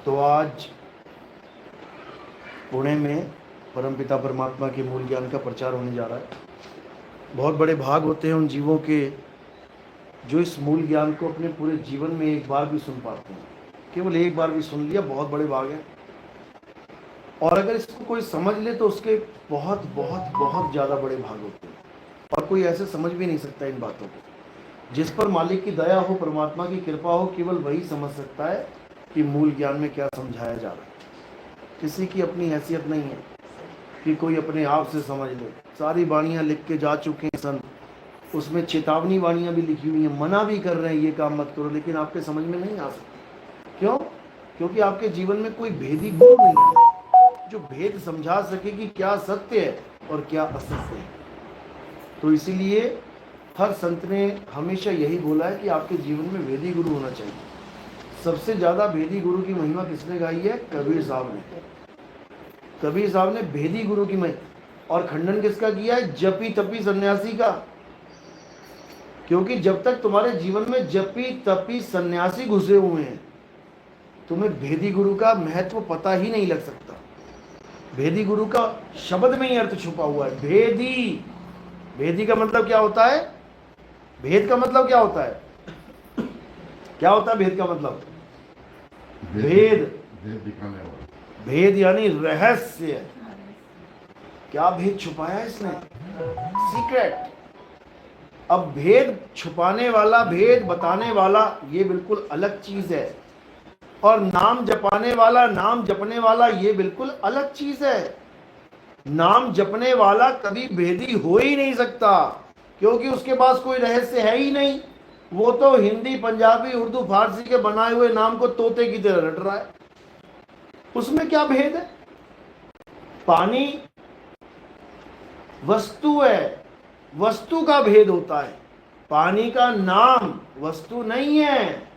तो आज पुणे में परमपिता परमात्मा के मूल ज्ञान का प्रचार होने जा रहा है। बहुत बड़े भाग होते हैं उन जीवों के जो इस मूल ज्ञान को अपने पूरे जीवन में एक बार भी सुन पाते हैं। केवल एक बार भी सुन लिया बहुत बड़े भाग हैं, और अगर इसको कोई समझ ले तो उसके बहुत बहुत बहुत ज़्यादा बड़े भाग होते हैं, और कोई ऐसे समझ भी नहीं सकता इन बातों को। जिस पर मालिक की दया हो, परमात्मा की कृपा हो, केवल वही समझ सकता है कि मूल ज्ञान में क्या समझाया जा रहा है। किसी की अपनी हैसियत नहीं है कि कोई अपने आप से समझ ले। सारी वाणियाँ लिख के जा चुके हैं संत, उसमें चेतावनी वाणियाँ भी लिखी हुई हैं, मना भी कर रहे हैं ये काम मत करो, लेकिन आपके समझ में नहीं आ सकता। क्यों? क्योंकि आपके जीवन में कोई भेदी गुरु नहीं है जो भेद समझा सके कि क्या सत्य है और क्या असत्य है। तो इसीलिए हर संत ने हमेशा यही बोला है कि आपके जीवन में भेदी गुरु होना चाहिए। सबसे ज़्यादा भेदी गुरु की महिमा किसने गाई है? कबीर साहब ने। कबीर साहब ने भेदी गुरु की महिमा, और खंडन किसका किया है? जपी तपी सन्यासी का। क्योंकि जब तक तुम्हारे जीवन में जपी तपी सन्यासी घुसे हुए हैं, तुम्हें भेदी गुरु का महत्व पता ही नहीं लग सकता। भेदी गुरु का शब्द में ही अर्थ छुपा हुआ है। भेदी, भेदी का मतलब क्या होता है? भेद का मतलब क्या होता है? क्या होता है भेद का मतलब? भेद, दिखाने वाला। भेद यानी रहस्य। क्या भेद छुपाया इसने? सीक्रेट। अब भेद छुपाने वाला, भेद बताने वाला, ये बिल्कुल अलग चीज है, और नाम जपाने वाला, नाम जपने वाला, ये बिल्कुल अलग चीज है। नाम जपने वाला कभी भेदी हो ही नहीं सकता, क्योंकि उसके पास कोई रहस्य है ही नहीं। वो तो हिंदी, पंजाबी, उर्दू, फारसी के बनाए हुए नाम को तोते की तरह रट रहा है। उसमें क्या भेद है? पानी वस्तु है, वस्तु का भेद होता है। पानी का नाम वस्तु नहीं है,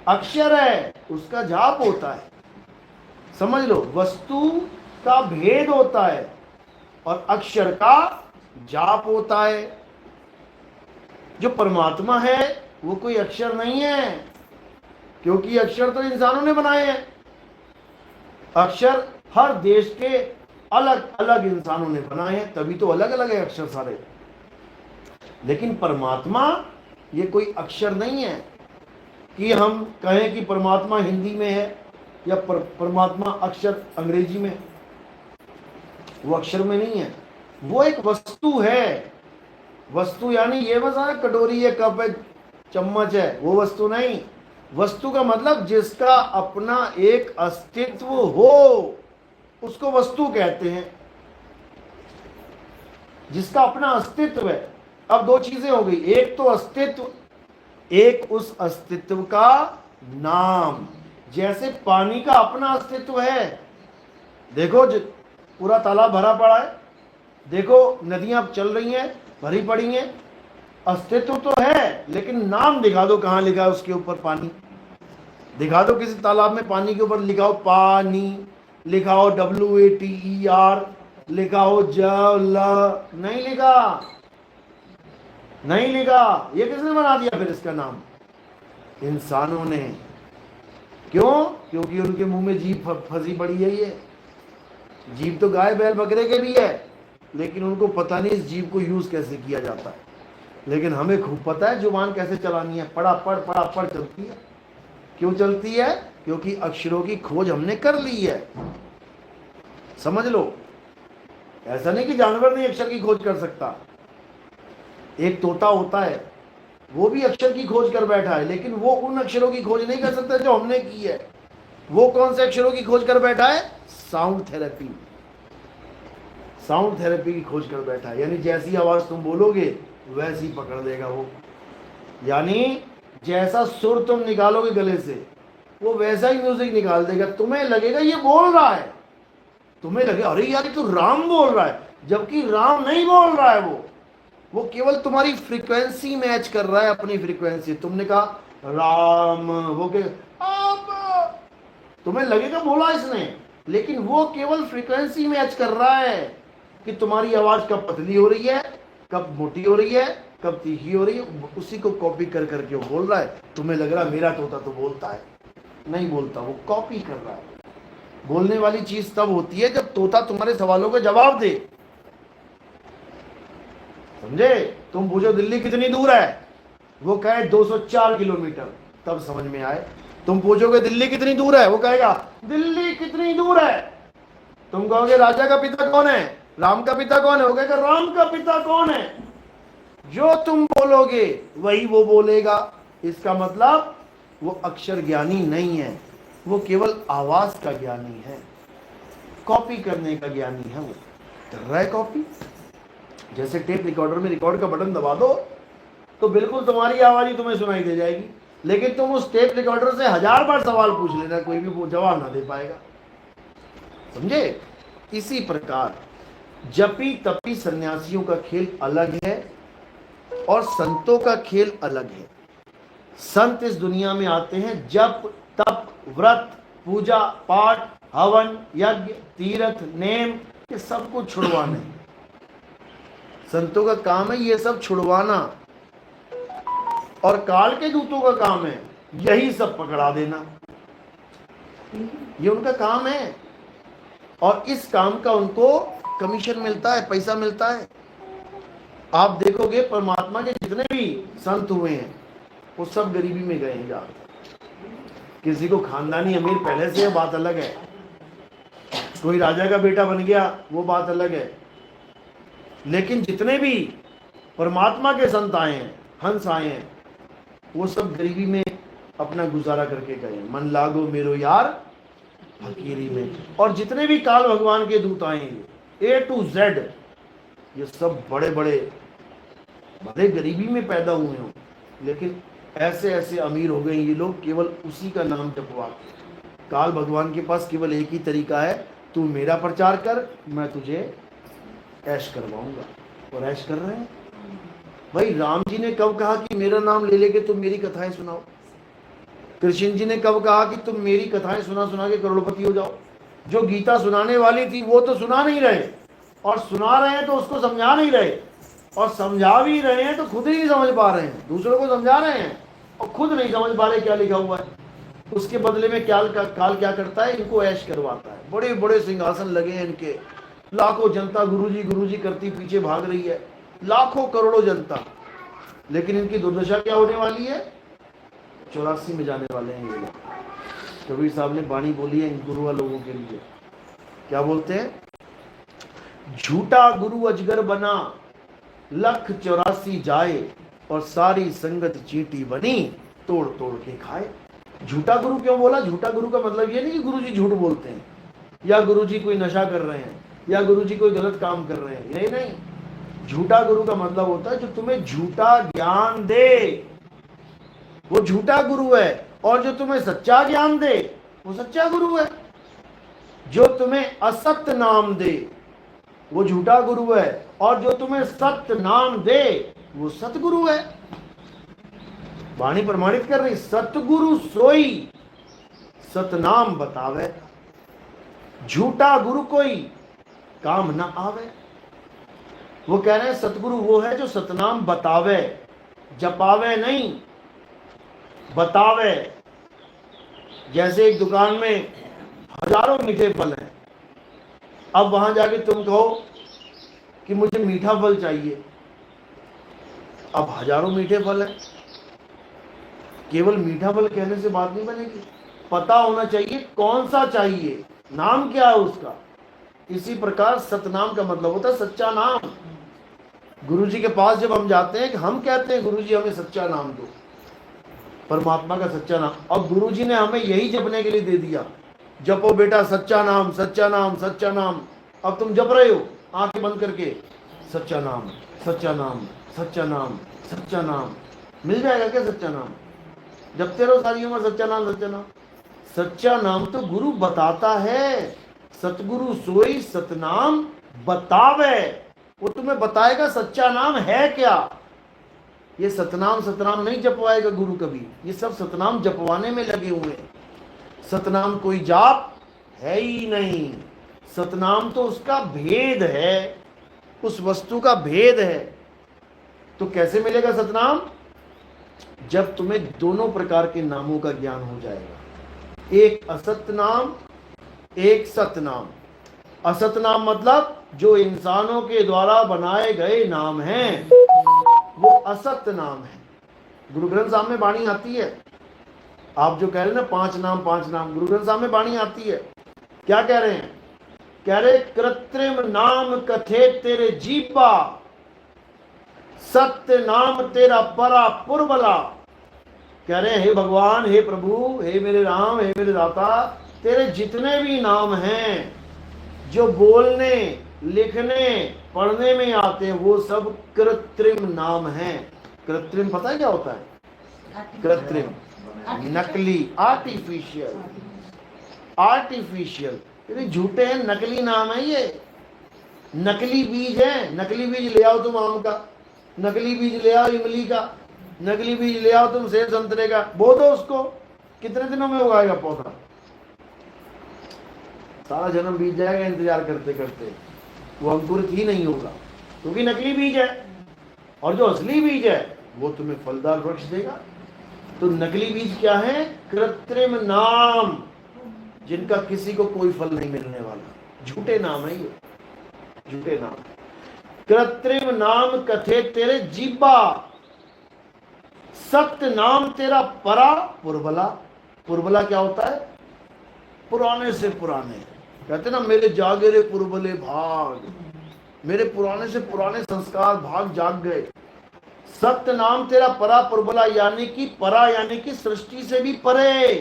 अक्षर है, उसका जाप होता है। समझ लो, वस्तु का भेद होता है और अक्षर का जाप होता है। जो परमात्मा है वो कोई अक्षर नहीं है, क्योंकि अक्षर तो इंसानों ने बनाए हैं। अक्षर हर देश के अलग अलग इंसानों ने बनाए हैं, तभी तो अलग अलग है अक्षर सारे। लेकिन परमात्मा ये कोई अक्षर नहीं है कि हम कहें कि परमात्मा हिंदी में है या परमात्मा अक्षर अंग्रेजी में। वो अक्षर में नहीं है, वो एक वस्तु है। वस्तु यानी ये बस कटोरी है, कप है, चम्मच है, वो वस्तु नहीं। वस्तु का मतलब जिसका अपना एक अस्तित्व हो, उसको वस्तु कहते हैं। जिसका अपना अस्तित्व है। अब दो चीजें हो गई, एक तो अस्तित्व, एक उस अस्तित्व का नाम। जैसे पानी का अपना अस्तित्व है। देखो पूरा तालाब भरा पड़ा है, देखो नदियां चल रही हैं, भरी पड़ी हैं, अस्तित्व तो है, लेकिन नाम दिखा दो कहां लिखा है उसके ऊपर पानी। दिखा दो किसी तालाब में पानी के ऊपर लिखा हो पानी, लिखा हो WATER, लिखा हो जल, नहीं लिखा, नहीं लिखा। ये किसने बना दिया फिर इसका नाम? इंसानों ने। क्यों? क्योंकि उनके मुंह में जीभ फंसी पड़ी है। ये जीभ तो गाय बैल बकरे के भी है, लेकिन उनको पता नहीं इस जीभ को यूज कैसे किया जाता है। लेकिन हमें खूब पता है जुबान कैसे चलानी है। पड़ा पड़ चलती है। क्यों चलती है? क्योंकि अक्षरों की खोज हमने कर ली है। समझ लो, ऐसा नहीं कि जानवर नहीं अक्षर की खोज कर सकता। एक तोता होता है, वो भी अक्षर की खोज कर बैठा है, लेकिन वो उन अक्षरों की खोज नहीं कर सकता जो हमने की है। वो कौन से अक्षरों की खोज कर बैठा है? Sound therapy. साउंड थेरेपी की खोज कर बैठा है, यानी जैसी आवाज तुम बोलोगे वैसी पकड़ लेगा वो। यानी जैसा सुर तुम निकालोगे गले से, वो वैसा ही म्यूजिक निकाल देगा। तुम्हें लगेगा ये बोल रहा है, तुम्हें लगे अरे यार तो राम बोल रहा है, जबकि राम नहीं बोल रहा है। वो केवल तुम्हारी फ्रीक्वेंसी मैच कर रहा है, अपनी फ्रीक्वेंसी। तुमने कहा राम, वो के अब तुम्हें लगेगा बोला इसने, लेकिन वो केवल फ्रीक्वेंसी मैच कर रहा है कि तुम्हारी आवाज कब पतली हो रही है, कब मोटी हो रही है, कब तीखी हो रही है। उसी को कॉपी कर करके वो बोल रहा है। तुम्हें लग रहा है मेरा तोता तो बोलता है। नहीं बोलता, वो कॉपी कर रहा है। बोलने वाली चीज तब होती है जब तोता तुम्हारे सवालों का जवाब दे। समझे? तुम पूछो दिल्ली कितनी दूर है, वो कहे 204 किलोमीटर, तब समझ में आए। तुम पूछोगे दिल्ली कितनी दूर है, वो कहेगा दिल्ली कितनी दूर है। तुम कहोगे राजा का पिता कौन है, राम का पिता कौन है, वो कहेगा राम का पिता कौन है। जो तुम बोलोगे वही वो बोलेगा। इसका मतलब वो अक्षर ज्ञानी नहीं है, वो केवल आवाज का ज्ञानी है, कॉपी करने का ज्ञानी है। वो कर रहा है कॉपी। जैसे टेप रिकॉर्डर में रिकॉर्ड का बटन दबा दो तो बिल्कुल तुम्हारी आवाज ही तुम्हें सुनाई दे जाएगी, लेकिन तुम उस टेप रिकॉर्डर से 1000 बार सवाल पूछ लेना, कोई भी वो जवाब ना दे पाएगा। समझे? इसी प्रकार जपी तपी सन्यासियों का खेल अलग है और संतों का खेल अलग है। संत इस दुनिया में आते हैं जप तप व्रत पूजा पाठ हवन यज्ञ तीर्थ नेम ये सब कुछ छुड़वाने। संतों का काम है ये सब छुड़वाना, और काल के दूतों का काम है यही सब पकड़ा देना। ये उनका काम है, और इस काम का उनको कमीशन मिलता है, पैसा मिलता है। आप देखोगे परमात्मा के जितने भी संत हुए हैं वो सब गरीबी में गए हैं जाकर। किसी को खानदानी अमीर पहले से है, बात अलग है। कोई राजा का बेटा बन गया, वो बात अलग है। लेकिन जितने भी परमात्मा के संत आए हैं, हंस आए हैं, वो सब गरीबी में अपना गुजारा करके गए। मन लागो मेरो यार फकीरी में। और जितने भी काल भगवान के दूत आए हैं A to Z, ये सब बड़े बड़े भले गरीबी में पैदा हुए हों, लेकिन ऐसे ऐसे अमीर हो गए ये लोग केवल उसी का नाम जपवा। काल भगवान के पास केवल एक ही तरीका है, तू मेरा प्रचार कर, मैं तुझे ऐश करवाऊंगा। और ऐश कर रहे हैं भाई। राम जी ने कब कहा कि मेरा नाम ले लेके तुम मेरी कथाएं सुनाओ? कृष्ण जी ने कब कहा कि तुम मेरी कथाएं सुना सुना के करोड़पति हो जाओ? जो गीता सुनाने वाली थी वो तो सुना नहीं रहे, और सुना रहे हैं तो उसको समझा नहीं रहे, और समझा भी रहे हैं तो खुद ही नहीं समझ पा रहे हैं। दूसरों को समझा रहे हैं और खुद नहीं समझ पा रहे क्या लिखा हुआ है। उसके बदले में काल क्या करता है, इनको ऐश करवाता है। बड़े बड़े सिंहासन लगे हैं इनके, लाखों जनता गुरुजी करती पीछे भाग रही है, लाखों करोड़ों जनता। लेकिन इनकी दुर्दशा क्या होने वाली है? 84 में जाने वाले हैं ये लोग। कबीर साहब ने वाणी बोली है इन गुरुआ लोगों के लिए। क्या बोलते हैं? झूठा गुरु अजगर बना, 184 जाए, और सारी संगत चींटी बनी, तोड़ तोड़ के खाए। झूठा गुरु क्यों बोला? झूठा गुरु का मतलब ये नहीं कि गुरुजी झूठ बोलते हैं, या गुरुजी कोई नशा कर रहे हैं, या गुरुजी कोई गलत काम कर रहे हैं, यही नहीं। झूठा गुरु का मतलब होता है जो तुम्हें झूठा ज्ञान दे, वो झूठा गुरु है। और जो तुम्हें सच्चा ज्ञान दे वो सच्चा गुरु है। जो तुम्हें असत्य नाम दे वो झूठा गुरु है, और जो तुम्हें सत्य नाम दे वो सतगुरु है। वाणी प्रमाणित कर रही, सतगुरु सोई सतनाम बतावे, झूठा गुरु कोई काम न आवे। वो कह रहे हैं सतगुरु वो है जो सतनाम बतावे, जपावे नहीं, बतावे। जैसे एक दुकान में हजारों मीठे फल हैं, अब वहां जाके तुम कहो कि मुझे मीठा फल चाहिए। अब हजारों मीठे फल हैं, केवल मीठा फल कहने से बात नहीं बनेगी, पता होना चाहिए कौन सा चाहिए, नाम क्या है उसका। इसी प्रकार सतनाम का मतलब होता है सच्चा नाम। गुरुजी के पास जब हम जाते हैं कि हम कहते हैं गुरुजी हमें सच्चा नाम दो, परमात्मा का सच्चा नाम, और गुरुजी ने हमें यही जपने के लिए दे दिया, जपो बेटा सच्चा नाम सच्चा नाम सच्चा नाम। अब तुम जप रहे हो आंखें बंद करके, सच्चा नाम सच्चा नाम सच्चा नाम सच्चा नाम। मिल जाएगा क्या सच्चा नाम? जपते रहो सारी उम्र सच्चा नाम सच्चा नाम। सच्चा नाम तो गुरु बताता है, सतगुरु सोई सतनाम बतावे। वो तुम्हें बताएगा सच्चा नाम है क्या। ये सतनाम नहीं जपवाएगा गुरु कभी, ये सब सतनाम जपवाने में लगे हुए हैं। सतनाम कोई जाप है ही नहीं, सतनाम तो उसका भेद है, उस वस्तु का भेद है। तो कैसे मिलेगा सतनाम? जब तुम्हें दोनों प्रकार के नामों का ज्ञान हो जाएगा। एक असत नाम, एक सत नाम। असत नाम मतलब जो इंसानों के द्वारा बनाए गए नाम हैं, वो असत नाम है। गुरु ग्रंथ साहब में वाणी आती है, आप जो कह रहे हैं ना 5 नाम 5 नाम, गुरु ग्रंथ साहब में वाणी आती है। क्या कह रहे हैं? कह रहे कृत्रिम नाम कथे तेरे जीवा, सत्य नाम तेरा परा पुरबला। कह रहे हैं हे भगवान, हे प्रभु, हे मेरे राम, हे मेरे दाता, तेरे जितने भी नाम हैं जो बोलने, लिखने, पढ़ने में आते हैं, वो सब कृत्रिम नाम हैं। कृत्रिम पता है क्या होता है? कृत्रिम, नकली, आर्टिफिशियल। आर्टिफिशियल यानी झूठे हैं, नकली नाम है ये। नकली बीज है। नकली बीज ले आओ तुम आम का, नकली बीज ले आओ इमली का, नकली बीज ले आओ तुम सेब संतरे का, बो दो उसको, कितने दिनों में उगाएगा पौधा? सारा जन्म बीत जाएगा इंतजार करते करते, वो अंकुरित ही नहीं होगा, क्योंकि नकली बीज है। और जो असली बीज है वो तुम्हें फलदार वृक्ष देगा। तो नकली बीज क्या है? कृत्रिम नाम, जिनका किसी को कोई फल नहीं मिलने वाला, झूठे नाम है ये, झूठे नाम। कृत्रिम नाम कथे तेरे जीवा, सत्य नाम तेरा परा पुरबला। पुरबला क्या होता है? पुराने से पुराने। कहते ना मेरे जागे रे पुरबले भाग, मेरे पुराने से पुराने संस्कार भाग जाग गए। सत्य नाम तेरा परा पुरबला, यानी कि परा यानी कि सृष्टि से भी परे,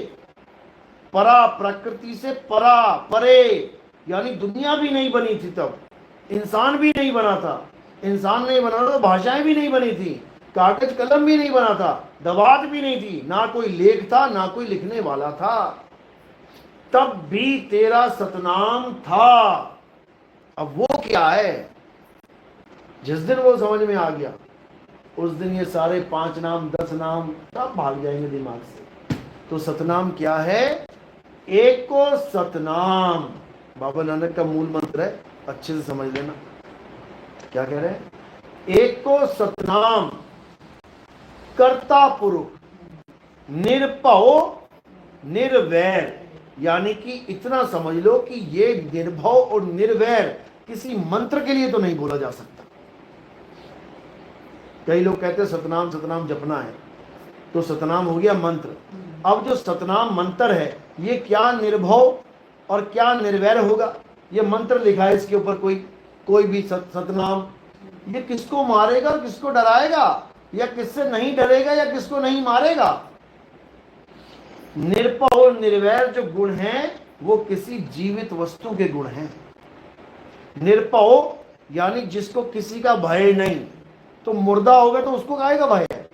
परा प्रकृति से परा, परे यानी दुनिया भी नहीं बनी थी तब, इंसान भी नहीं बना था। इंसान नहीं बना था तो भाषाएं भी नहीं बनी थी, कागज कलम भी नहीं बना था, दवात भी नहीं थी, ना कोई लेख था, ना कोई लिखने वाला था, तब भी तेरा सतनाम था। अब वो क्या है? जिस दिन वो समझ में आ गया, उस दिन ये सारे 5 नाम 10 नाम सब भाग जाएंगे दिमाग से। तो सतनाम क्या है? एको सतनाम बाबा नानक का मूल मंत्र है, अच्छे से समझ लेना। क्या कह रहे हैं? एको सतनाम, कर्ता पुरुष, निरभव निर्वैर, यानी कि इतना समझ लो कि ये निर्भव और निर्वैर किसी मंत्र के लिए तो नहीं बोला जा सकता। कई लोग कहते हैं सतनाम सतनाम जपना है, तो सतनाम हो गया मंत्र। अब जो सतनाम मंत्र है, ये क्या निर्भव और क्या निर्वैर होगा? ये मंत्र लिखा है, इसके ऊपर कोई भी सतनाम, ये किसको मारेगा और किसको डराएगा, या किससे नहीं डरेगा या किसको नहीं मारेगा? निरपह और निर्वैर जो गुण हैं वो किसी जीवित वस्तु के गुण हैं। निरपह यानी जिसको किसी का भय नहीं, तो मुर्दा होगा तो उसको काहे का भय है?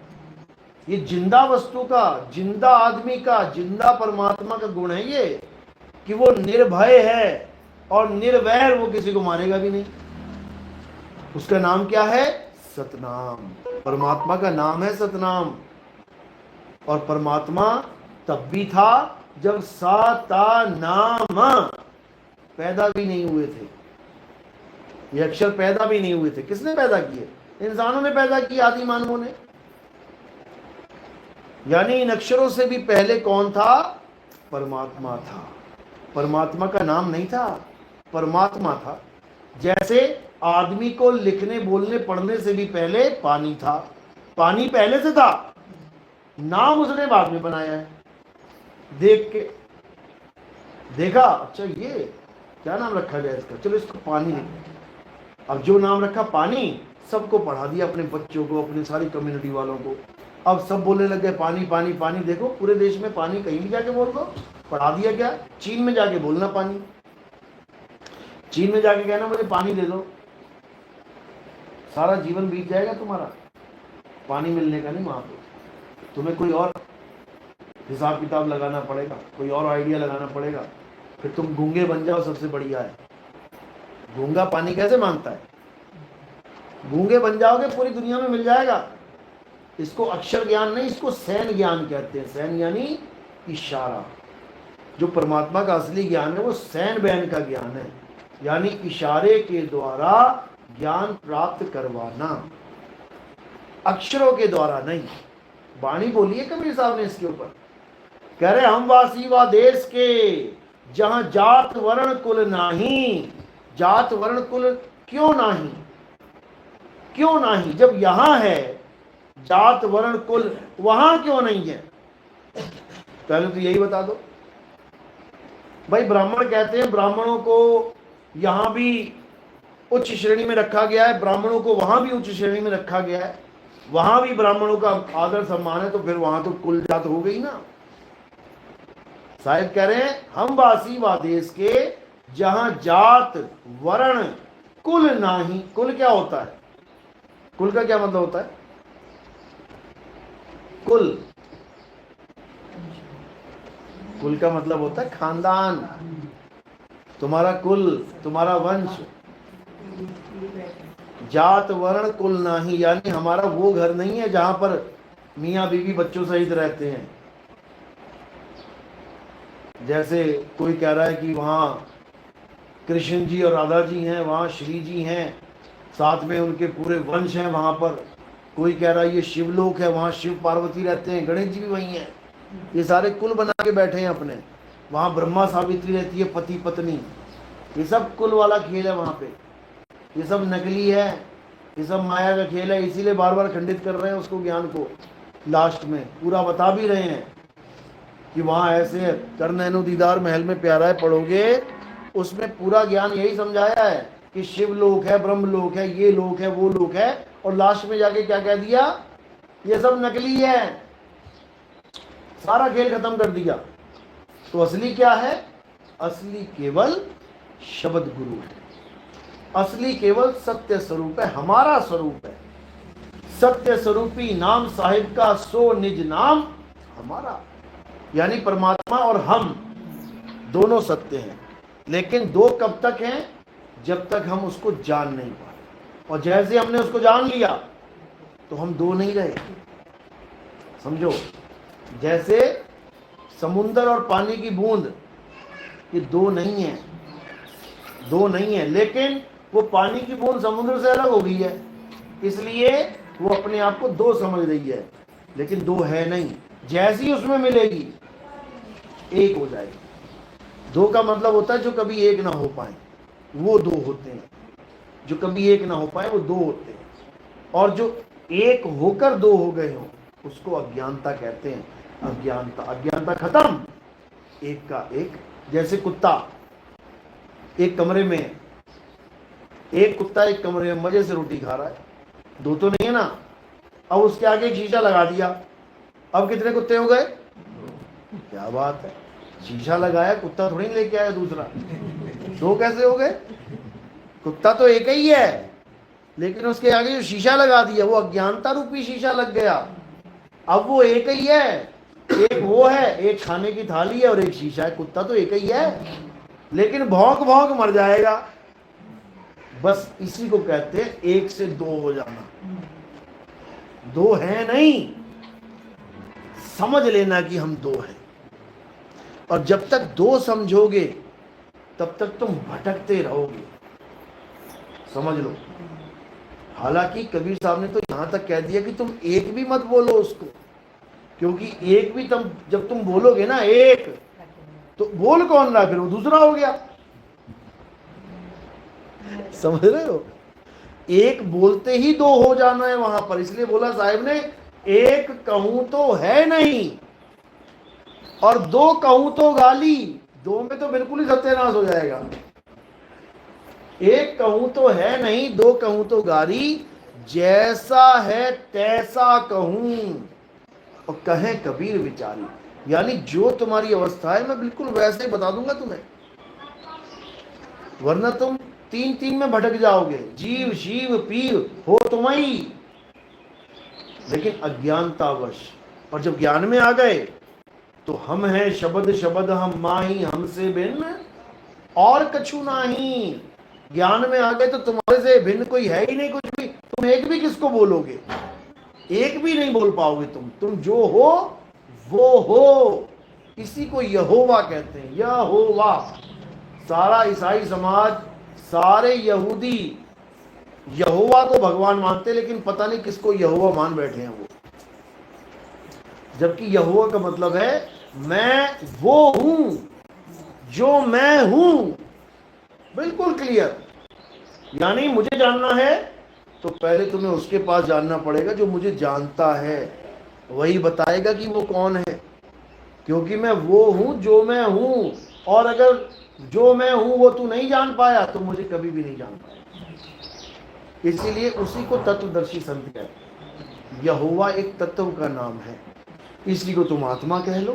ये जिंदा वस्तु का, जिंदा आदमी का, जिंदा परमात्मा का गुण है ये, कि वो निर्भय है और निर्वैर, वो किसी को मारेगा भी नहीं। उसका नाम क्या है? सतनाम। परमात्मा का नाम है सतनाम। और परमात्मा तब भी था जब साता नाम पैदा भी नहीं हुए थे, ये अक्षर पैदा भी नहीं हुए थे। किसने पैदा किए? इंसानों ने पैदा किए, आदि मानवों ने। यानी इन अक्षरों से भी पहले कौन था? परमात्मा था। परमात्मा का नाम नहीं था, परमात्मा था। जैसे आदमी को लिखने बोलने पढ़ने से भी पहले पानी था, पानी पहले से था, नाम उसने बाद में बनाया है। देख के देखा, अच्छा ये क्या नाम रखा जाए इसका, चलो इसको पानी लिख। अब जो नाम रखा पानी, सबको पढ़ा दिया, अपने बच्चों को, अपनी सारी कम्युनिटी वालों को। अब सब बोलने लग गए पानी पानी पानी। देखो पूरे देश में पानी, कहीं भी जाके बोल दो, पढ़ा दिया। क्या? चीन में जाके बोलना पानी, चीन में जाके कहना मुझे पानी दे दो, सारा जीवन बीत जाएगा तुम्हारा, पानी मिलने का नहीं वहां पे। तुम्हें कोई और हिसाब किताब लगाना पड़ेगा, कोई और आइडिया लगाना पड़ेगा, फिर तुम गूंगे बन जाओ, सबसे बढ़िया है। गूंगा पानी कैसे मांगता है? गूंगे बन जाओगे, पूरी दुनिया में मिल जाएगा। इसको अक्षर ज्ञान नहीं, इसको सैन ज्ञान कहते हैं। सैन यानी इशारा। जो परमात्मा का असली ज्ञान है वो सैन बैन का ज्ञान है, यानी इशारे के द्वारा ज्ञान प्राप्त करवाना, अक्षरों के द्वारा नहीं। वाणी बोली है कबीर साहब ने इसके ऊपर, कह रहे हम वासी वा देश के जहां जात वर्ण कुल नाही। जात वर्ण कुल क्यों नाही? क्यों नहीं? जब यहां है जात वर्ण कुल, वहां क्यों नहीं है? पहले तो यही बता दो भाई। ब्राह्मण कहते हैं ब्राह्मणों को यहां भी उच्च श्रेणी में रखा गया है, ब्राह्मणों को वहां भी उच्च श्रेणी में रखा गया है, वहां भी ब्राह्मणों का आदर सम्मान है, तो फिर वहां तो कुल जात हो गई ना। साहिब कह रहे हैं हम वासी वा देश के जहां जात वर्ण कुल नाही। कुल क्या होता है? कुल का क्या मतलब होता है? कुल कुल का मतलब होता है खानदान, तुम्हारा कुल, तुम्हारा वंश। जात वर्ण कुल नाही, यानी हमारा वो घर नहीं है जहां पर मियाँ बीवी बच्चों सहित रहते हैं। जैसे कोई कह रहा है कि वहाँ कृष्ण जी और राधा जी हैं, वहाँ श्री जी हैं, साथ में उनके पूरे वंश हैं वहाँ पर। कोई कह रहा है ये शिवलोक है, वहाँ शिव पार्वती रहते हैं, गणेश जी भी वहीं हैं। ये सारे कुल बना के बैठे हैं अपने। वहाँ ब्रह्मा सावित्री रहती है, पति पत्नी। ये सब कुल वाला खेल है वहाँ पे। ये सब नकली है, ये सब माया का खेल है। इसीलिए बार बार खंडित कर रहे हैं उसको, ज्ञान को। लास्ट में पूरा बता भी रहे हैं कि वहाँ ऐसे कर नैनो दीदार महल में प्यारा है, पढ़ोगे उसमें पूरा ज्ञान यही समझाया है कि शिव लोक है, ब्रह्म लोक है, ये लोक है, वो लोक है। और लास्ट में जाके क्या कह दिया? ये सब नकली है। सारा खेल खत्म कर दिया। तो असली क्या है? असली केवल शब्द गुरु है। असली केवल सत्य स्वरूप है, हमारा स्वरूप है। सत्य स्वरूपी नाम साहिब का सो निज नाम हमारा। यानी परमात्मा और हम दोनों सत्य हैं, लेकिन दो कब तक हैं? जब तक हम उसको जान नहीं पाए। और जैसे हमने उसको जान लिया तो हम दो नहीं रहे। समझो, जैसे समुंदर और पानी की बूंद, ये दो नहीं है, दो नहीं है, लेकिन वो पानी की बूंद समुद्र से अलग हो गई है, इसलिए वो अपने आप को दो समझ रही है, लेकिन दो है नहीं। जैसी उसमें मिलेगी एक हो जाएगी। दो का मतलब होता है जो कभी एक ना हो पाए वो दो होते हैं, जो कभी एक ना हो पाए वो दो होते हैं। और जो एक होकर दो हो गए हो उसको अज्ञानता कहते हैं। अज्ञानता, अज्ञानता खत्म, एक का एक। जैसे कुत्ता एक कमरे में, एक कुत्ता एक कमरे में मजे से रोटी खा रहा है, दो तो नहीं है ना। अब उसके आगे एक शीशा लगा दिया, अब कितने कुत्ते हो गए? क्या बात है, शीशा लगाया, कुत्ता थोड़ी लेके आया दूसरा। दो कैसे हो गए? कुत्ता तो एक ही है, लेकिन उसके आगे जो शीशा लगा दिया वो अज्ञानता रूपी शीशा लग गया। अब वो एक ही है, एक वो है, एक खाने की थाली है और एक शीशा है। कुत्ता तो एक ही है, लेकिन भौंक भौंक मर जाएगा। बस इसी को कहते हैं एक से दो हो जाना। दो है नहीं, समझ लेना कि हम दो हैं। और जब तक दो समझोगे तब तक तुम भटकते रहोगे, समझ लो। हालांकि कबीर साहब ने तो यहां तक कह दिया कि तुम एक भी मत बोलो उसको, क्योंकि एक भी तुम जब तुम बोलोगे ना एक, तो बोल कौन रहा? फिर वो दूसरा हो गया। समझ रहे हो? एक बोलते ही दो हो जाना है वहां पर। इसलिए बोला साहिब ने एक कहूं तो है नहीं और दो कहूं तो गाली। दो में तो बिल्कुल ही सत्यानाश हो जाएगा। एक कहूं तो है नहीं, दो कहूं तो गाली। जैसा है तैसा कहूं और कहे कबीर विचारी। यानी जो तुम्हारी अवस्था है मैं बिल्कुल वैसे ही बता दूंगा तुम्हें, वरना तुम तीन तीन में भटक जाओगे। जीव शिव पीव हो तुम्ही, लेकिन अज्ञानतावश। और जब ज्ञान में आ गए तो हम हैं शब्द शब्द हम माही, हमसे भिन्न और कछु नाही। ज्ञान में आ गए तो तुम्हारे से भिन्न कोई है ही नहीं कुछ भी। तुम एक भी किसको बोलोगे? एक भी नहीं बोल पाओगे तुम जो हो वो हो। इसी को यहोवा कहते हैं, यहोवा। सारा ईसाई समाज, सारे यहूदी यहोवा को भगवान मानते, लेकिन पता नहीं किसको यहोवा मान बैठे हैं वो। जबकि यहोवा का मतलब है मैं वो हूं जो मैं हूं। बिल्कुल क्लियर। यानी मुझे जानना है तो पहले तुम्हें उसके पास जानना पड़ेगा जो मुझे जानता है, वही बताएगा कि वो कौन है। क्योंकि मैं वो हूं जो मैं हूं, और अगर जो मैं हूं वो तू नहीं जान पाया तो मुझे कभी भी नहीं जान पाया। इसीलिए उसी को तत्वदर्शी संत कहते हैं। यहोवा एक तत्व का नाम है, इसलिए को तुम आत्मा कह लो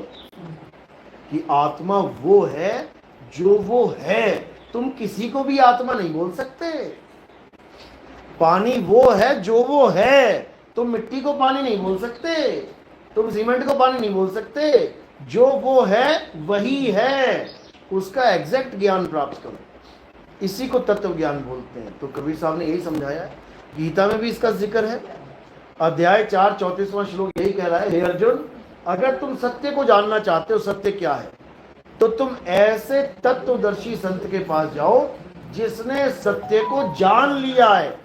कि आत्मा वो है जो वो है। तुम किसी को भी आत्मा नहीं बोल सकते। पानी वो है जो वो है, तुम मिट्टी को पानी नहीं बोल सकते, तुम सीमेंट को पानी नहीं बोल सकते। जो वो है वही है, उसका एग्जैक्ट ज्ञान प्राप्त करो, इसी को तत्व ज्ञान बोलते हैं। तो कबीर साहब ने यही समझाया है, गीता में भी इसका जिक्र है। अध्याय 4 34वां श्लोक यही कह रहा है, हे अर्जुन, अगर तुम सत्य को जानना चाहते हो, सत्य क्या है, तो तुम ऐसे तत्वदर्शी संत के पास जाओ जिसने सत्य को जान लिया है।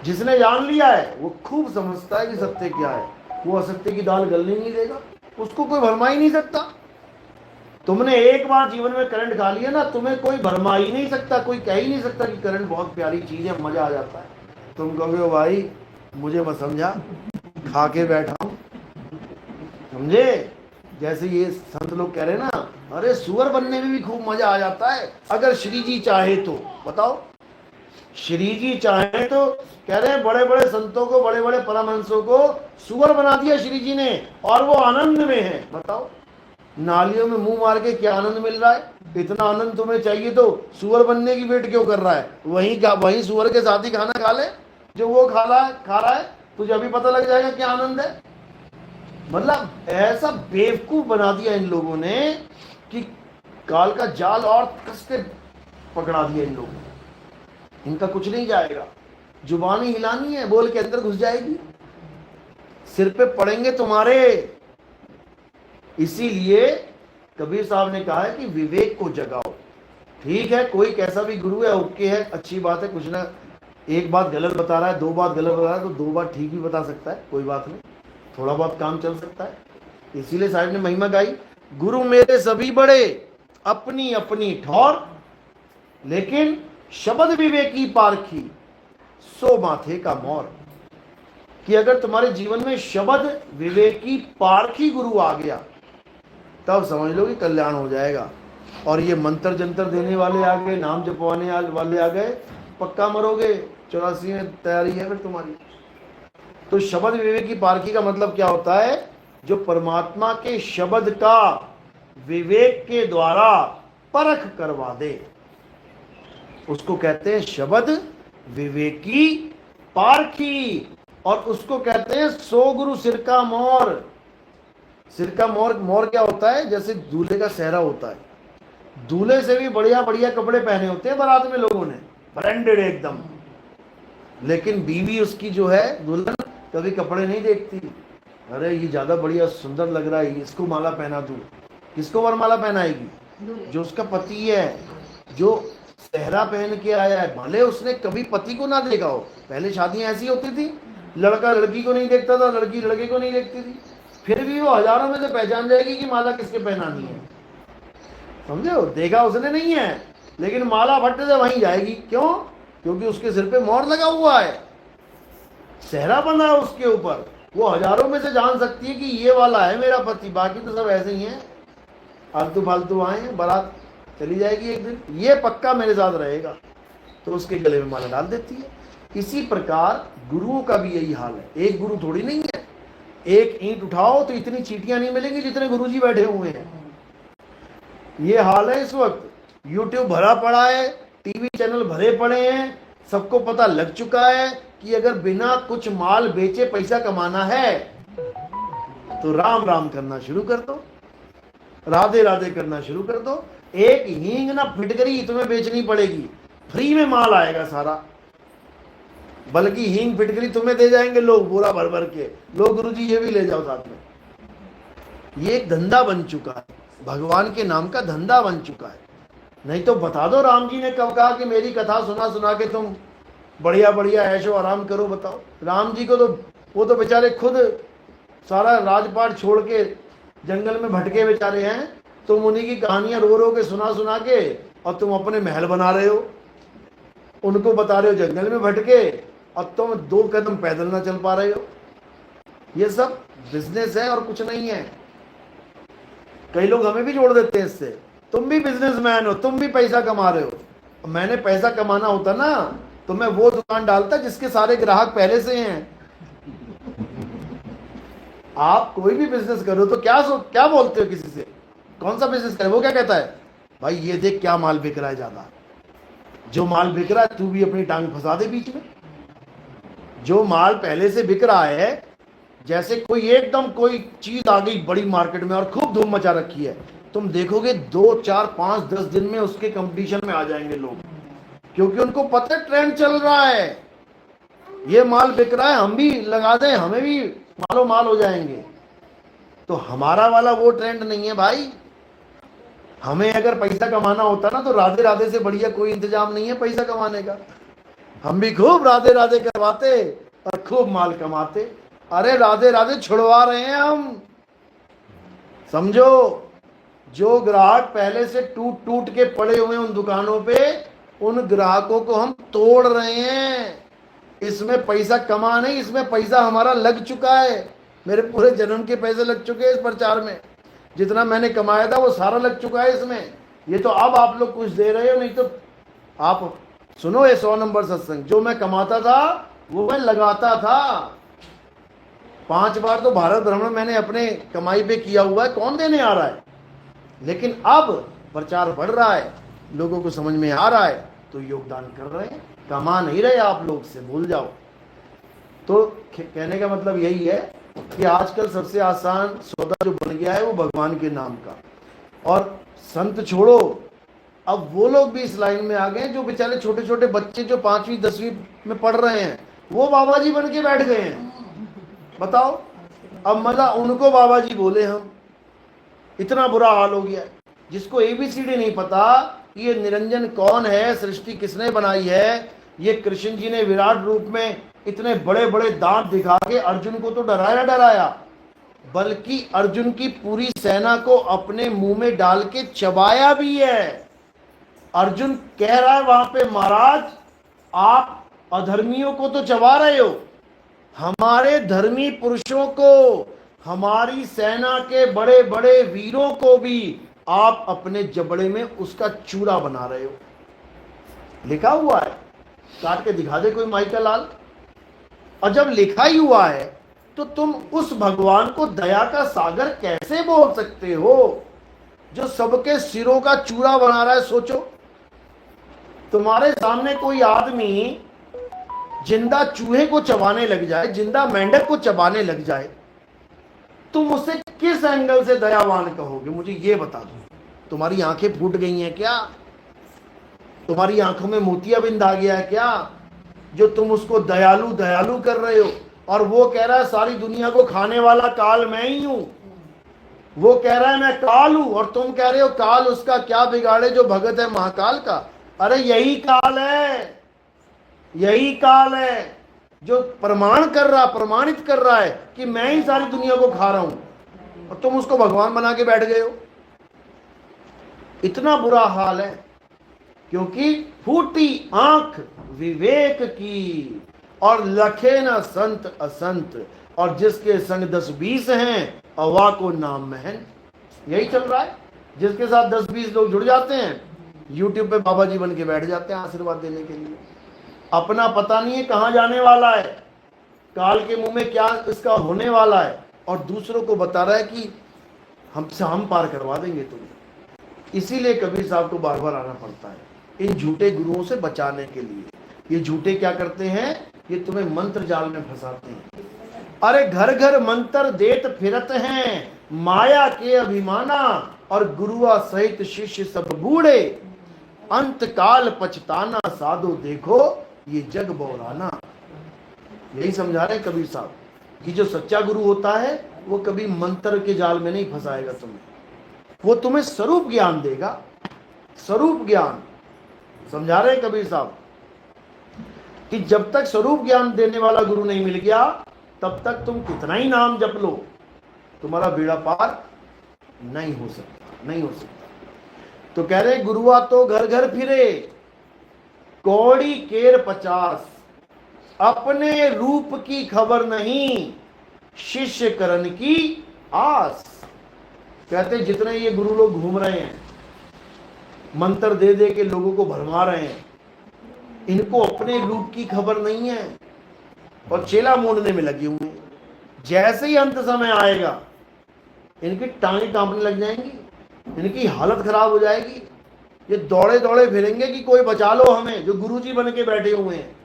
जिसने जान लिया है वो खूब समझता है कि सत्य क्या है, वो असत्य की दाल गलने नहीं देगा, उसको कोई भरमा ही नहीं सकता। तुमने एक बार जीवन में करंट खा लिया ना, तुम्हें कोई भरमा ही नहीं सकता, कोई कह ही नहीं सकता कि करंट बहुत प्यारी चीज है, मजा आ जाता है। तुम कहोगे भाई मुझे मत समझा, खा के बैठा हूं, समझे। जैसे ये संत लोग कह रहे हैं ना, अरे सुअर बनने में भी खूब मजा आ जाता है अगर श्री जी चाहे तो। बताओ, श्री जी चाहे तो, कह रहे हैं बड़े बड़े संतों को, बड़े बड़े परमहंसों को सुअर बना दिया श्री जी ने, और वो आनंद में है। बताओ, नालियों में मुंह मार के क्या आनंद मिल रहा है? इतना आनंद तुम्हें चाहिए तो सुअर बनने की वेट क्यों कर रहा है? वहीं सुअर के साथ ही खाना खा ले जो वो खा रहा है, तुझे अभी पता लग जाएगा क्या आनंद है। मतलब ऐसा बेवकूफ बना दिया इन लोगों ने कि काल का जाल और कसके पकड़ा दिया इन लोगों ने। इनका कुछ नहीं जाएगा, जुबानी हिलानी है, बोल के अंदर घुस जाएगी, सिर पे पड़ेंगे तुम्हारे। इसीलिए कबीर साहब ने कहा है कि विवेक को जगाओ। ठीक है, कोई कैसा भी गुरु है, ओके है, अच्छी बात है, कुछ ना एक बात गलत बता रहा है, दो बात गलत बता रहा है तो दो बात ठीक भी बता सकता है, कोई बात नहीं, थोड़ा बहुत काम चल सकता है। इसीलिए साहब ने महिमा गाई, गुरु मेरे सभी बड़े अपनी अपनी ठौर, लेकिन शब्द विवेकी पारखी सो माथे का मोर। कि अगर तुम्हारे जीवन में शब्द विवेकी पारखी गुरु आ गया तब समझ लो कि कल्याण हो जाएगा। और ये मंत्र जंतर देने वाले आ गए, नाम जपवाने वाले आ गए, पक्का मरोगे। 84 में तैयारी है फिर तुम्हारी। तो शब्द विवेकी पारखी का मतलब क्या होता है? जो परमात्मा के शब्द का विवेक के द्वारा परख करवा दे, उसको कहते हैं शब्द विवेकी पारखी। और उसको कहते हैं सो गुरु सिर का मोर। सिर का मोर, मोर क्या होता है? जैसे दूल्हे का सेहरा होता है, दूल्हे से भी बढ़िया बढ़िया कपड़े पहने होते हैं बारात में लोगों ने, ब्रांडेड एकदम, लेकिन बीवी उसकी जो है दुल्हन कभी कपड़े नहीं देखती। अरे ये ज्यादा बढ़िया सुंदर लग रहा है, इसको माला पहना दूं। किसको वरमाला पहनाएगी? जो उसका पति है, जो सेहरा पहन के आया है। भले उसने कभी पति को ना देखा हो, पहले शादियां ऐसी होती थी, लड़का लड़की को नहीं देखता था, लड़की लड़के को नहीं देखती थी, फिर भी वो हजारों में से पहचान जाएगी कि माला किसके पहनानी है। समझे? देखा उसने नहीं है, लेकिन माला भट्ट से वहीं जाएगी। क्यों? क्योंकि उसके सिर पे मोहर लगा हुआ है, सेहरा बना है उसके ऊपर। वो हजारों में से जान सकती है कि ये वाला है मेरा पति, बाकी तो सब ऐसे ही हैं, आलतू फालतू आए हैं। बारात चली जाएगी एक दिन, ये पक्का मेरे साथ रहेगा, तो उसके गले में माला डाल देती है। इसी प्रकार गुरुओं का भी यही हाल है। एक गुरु थोड़ी नहीं है, एक ईंट उठाओ तो इतनी चींटियां नहीं मिलेंगी जितने गुरुजी बैठे हुए हैं। ये हाल है इस वक्त। यूट्यूब भरा पड़ा है, टीवी चैनल भरे पड़े हैं, सबको पता लग चुका है कि अगर बिना कुछ माल बेचे पैसा कमाना है तो राम राम करना शुरू कर दो, राधे राधे करना शुरू कर दो। एक हींग ना फिटकरी तुम्हें बेचनी पड़ेगी, फ्री में माल आएगा सारा। बल्कि हींग फिटकरी तुम्हें दे जाएंगे लोग बोरा भर भर के, लो गुरुजी ये भी ले जाओ साथ में। ये एक धंधा बन चुका है, भगवान के नाम का धंधा बन चुका है। नहीं तो बता दो राम जी ने कब कहा कि मेरी कथा सुना सुना के तुम बढ़िया बढ़िया ऐशो आराम करो? बताओ, राम जी को तो वो तो बेचारे खुद सारा राजपाट छोड़ के जंगल में भटके बेचारे हैं, तुम उन्हीं की कहानियां रो रो के सुना सुना के और तुम अपने महल बना रहे हो। उनको बता रहे हो जंगल में भटके और तुम 2 कदम पैदल ना चल पा रहे हो। ये सब बिजनेस है और कुछ नहीं है। कई लोग हमें भी जोड़ देते हैं इससे, तुम भी बिजनेसमैन हो, तुम भी पैसा कमा रहे हो। मैंने पैसा कमाना होता ना तो मैं वो दुकान डालता जिसके सारे ग्राहक पहले से हैं। आप कोई भी बिजनेस करो तो क्या बोलते हो किसी से, कौन सा बिजनेस करे, वो क्या कहता है, भाई ये देख क्या माल बिक रहा है, ज्यादा जो माल बिक रहा है तू भी अपनी टांग फंसा दे बीच में। जो माल पहले से बिक रहा है, जैसे कोई चीज आ गई बड़ी मार्केट में और खूब धूम मचा रखी है, तुम देखोगे 2, 4, 5, 10 दिन में उसके कंपटीशन में आ जाएंगे लोग, क्योंकि उनको पता है ट्रेंड चल रहा है, ये माल बिक रहा है, हम भी लगा दें, हमें भी मालो माल हो जाएंगे। तो हमारा वाला वो ट्रेंड नहीं है भाई। हमें अगर पैसा कमाना होता ना तो राधे राधे से बढ़िया कोई इंतजाम नहीं है पैसा कमाने का। हम भी खूब राधे राधे करवाते और खूब माल कमाते। अरे राधे राधे छुड़वा रहे हैं हम, समझो। जो ग्राहक पहले से टूट टूट के पड़े हुए उन दुकानों पे, उन ग्राहकों को हम तोड़ रहे हैं। इसमें पैसा कमा नहीं, इसमें पैसा हमारा लग चुका है। मेरे पूरे जन्म के पैसे लग चुके हैं इस प्रचार में, जितना मैंने कमाया था वो सारा लग चुका है इसमें। ये तो अब आप लोग कुछ दे रहे हो, नहीं तो आप सुनो ये 100 नंबर सत्संग। जो मैं कमाता था वो मैं लगाता था। 5 बार तो भारत भ्रमण मैंने अपने कमाई पे किया हुआ है, कौन देने आ रहा है। लेकिन अब प्रचार बढ़ रहा है, लोगों को समझ में आ रहा है, तो योगदान कर रहे हैं। कमा नहीं रहे आप लोग से, भूल जाओ। तो कहने का मतलब यही है कि आजकल सबसे आसान सौदा जो बन गया है वो भगवान के नाम का। और संत छोड़ो, अब वो लोग भी इस लाइन में आ गए जो बेचारे छोटे छोटे बच्चे जो 5वीं 10वीं में पढ़ रहे हैं, वो बाबा जी बन के बैठ गए हैं। बताओ, अब मजा उनको बाबा जी बोले हम, इतना बुरा हाल हो गया। जिसको ABCD नहीं पता कि ये निरंजन कौन है, सृष्टि किसने बनाई है, ये कृष्ण जी ने विराट रूप में इतने बड़े बड़े दांत दिखा के अर्जुन को तो डराया, बल्कि अर्जुन की पूरी सेना को अपने मुंह में डाल के चबाया भी है। अर्जुन कह रहा है वहां पे, महाराज आप अधर्मियों को तो चबा रहे हो, हमारे धर्मी पुरुषों को, हमारी सेना के बड़े बड़े वीरों को भी आप अपने जबड़े में उसका चूड़ा बना रहे हो। लिखा हुआ है, काट के दिखा दे कोई माइका लाल। और जब लिखा ही हुआ है तो तुम उस भगवान को दया का सागर कैसे बोल सकते हो जो सबके सिरों का चूड़ा बना रहा है। सोचो, तुम्हारे सामने कोई आदमी जिंदा चूहे को चबाने लग जाए, जिंदा मेंढक को चबाने लग जाए, तुम उसे किस एंगल से दयावान कहोगे, मुझे ये बता दो। तुम्हारी आंखें फूट गई हैं क्या? तुम्हारी आंखों में मोतियाबिंद आ गया है क्या, जो तुम उसको दयालु दयालु कर रहे हो? और वो कह रहा है सारी दुनिया को खाने वाला काल मैं ही हूं। वो कह रहा है मैं काल हूं, और तुम कह रहे हो काल उसका क्या बिगाड़े जो भगत है महाकाल का। अरे यही काल है, यही काल है जो प्रमाणित कर रहा है कि मैं ही सारी दुनिया को खा रहा हूं, और तुम उसको भगवान बना के बैठ गए हो। इतना बुरा हाल है, क्योंकि फूटी आंख विवेक की, और लखे न संत असंत, और जिसके संग 10-20 हैं अवा को नाम महन। यही चल रहा है। जिसके साथ 10-20 लोग जुड़ जाते हैं, यूट्यूब पे बाबा जी बन के बैठ जाते हैं आशीर्वाद देने के लिए। अपना पता नहीं है कहां जाने वाला है, काल के मुंह में क्या इसका होने वाला है, और दूसरों को बता रहा है कि हमसे हम पार करवा देंगे तुम्हें। इसीलिए कबीर साहब को बार बार आना पड़ता है इन झूठे गुरुओं से बचाने के लिए। ये झूठे क्या करते हैं, ये तुम्हें मंत्र जाल में फंसाते हैं। अरे घर घर मंत्र देत फिरत हैं, माया के अभिमाना, और गुरुआ सहित शिष्य सब बूढ़े, अंत काल पछताना साधो देखो ये जग बौराना। यही समझा रहे कबीर साहब कि जो सच्चा गुरु होता है वो कभी मंत्र के जाल में नहीं फंसाएगा तुम्हें, वो तुम्हें स्वरूप ज्ञान देगा। स्वरूप ज्ञान समझा रहे कबीर साहब कि जब तक स्वरूप ज्ञान देने वाला गुरु नहीं मिल गया, तब तक तुम कितना ही नाम जप लो, तुम्हारा बेड़ा पार नहीं हो सकता, नहीं हो सकता। तो कह रहे गुरुआ तो घर घर फिरे, कौड़ी केर 50, अपने रूप की खबर नहीं, शिष्य करण की आस। कहते जितने ये गुरु लोग घूम रहे हैं, मंत्र दे दे के लोगों को भरमा रहे हैं, इनको अपने रूप की खबर नहीं है और चेला मोड़ने में लगे हुए हैं। जैसे ही अंत समय आएगा, इनकी टांगें कांपने लग जाएंगी, इनकी हालत खराब हो जाएगी। ये दौड़े दौड़े फिरेंगे कि कोई बचा लो हमें, जो गुरुजी बन के बैठे हुए हैं।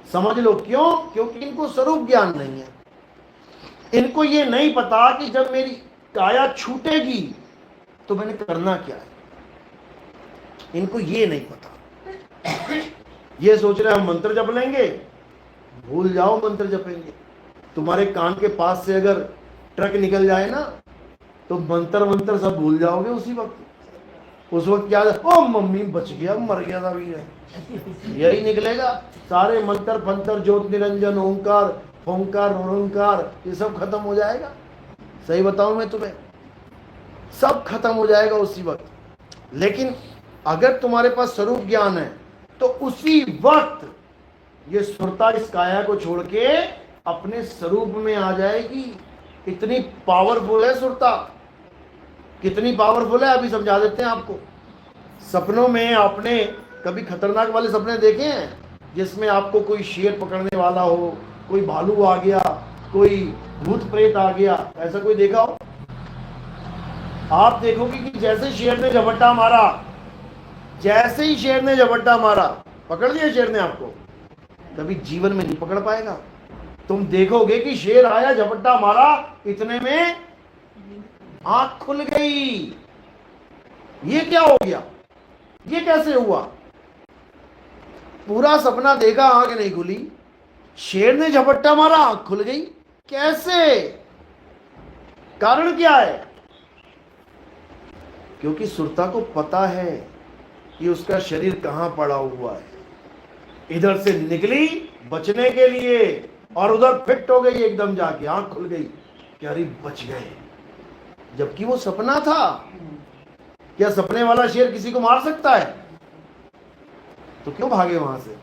समझ लो क्यों? क्योंकि इनको स्वरूप ज्ञान नहीं है। इनको ये नहीं पता कि जब मेरी काया छूटेगी तो मैंने करना क्या है। इनको ये नहीं पता। ये सोच रहे हम मंत्र जप लेंगे, भूल जाओ मंत्र जपेंगे। तुम्हारे कान के पास से अगर ट्रक निकल जाए ना, तो मंत्र सब भूल जाओगे उसी वक्त। उस वक्त क्या, ओ मम्मी बच गया, मर गया था भी है, यही निकलेगा। सारे मंत्र फंतर ज्योत निरंजन ओंकार ओंकार ओंकार ये सब खत्म हो जाएगा। सही बताऊं मैं तुम्हें, सब खत्म हो जाएगा उसी वक्त। लेकिन अगर तुम्हारे पास स्वरूप ज्ञान है तो उसी वक्त ये सुरता इस काया को छोड़ के अपने स्वरूप में आ जाएगी। इतनी पावरफुल है सुरता। कितनी पावरफुल है अभी समझा देते हैं आपको। सपनों में आपने कभी खतरनाक वाले सपने देखे हैं, जिसमें आपको कोई शेर पकड़ने वाला हो, कोई भालू आ गया, कोई भूत प्रेत आ गया, ऐसा कोई देखा हो? आप देखोगे कि जैसे शेर ने झपट्टा मारा, जैसे ही शेर ने झपट्टा मारा, पकड़ लिया शेर ने आपको, कभी जीवन में नहीं पकड़ पाएगा। तुम देखोगे कि शेर आया, झपट्टा मारा, इतने में आंख खुल गई। ये क्या हो गया? ये कैसे हुआ? पूरा सपना देखा, आंख नहीं खुली। शेर ने झपट्टा मारा, आंख खुल गई। कैसे? कारण क्या है? क्योंकि सुरता को पता है कि उसका शरीर कहां पड़ा हुआ है। इधर से निकली बचने के लिए और उधर फिट हो गई एकदम, जाके आंख खुल गई, क्या अरे बच गए, जबकि वो सपना था। क्या सपने वाला शेर किसी को मार सकता है? तो क्यों भागे वहां से?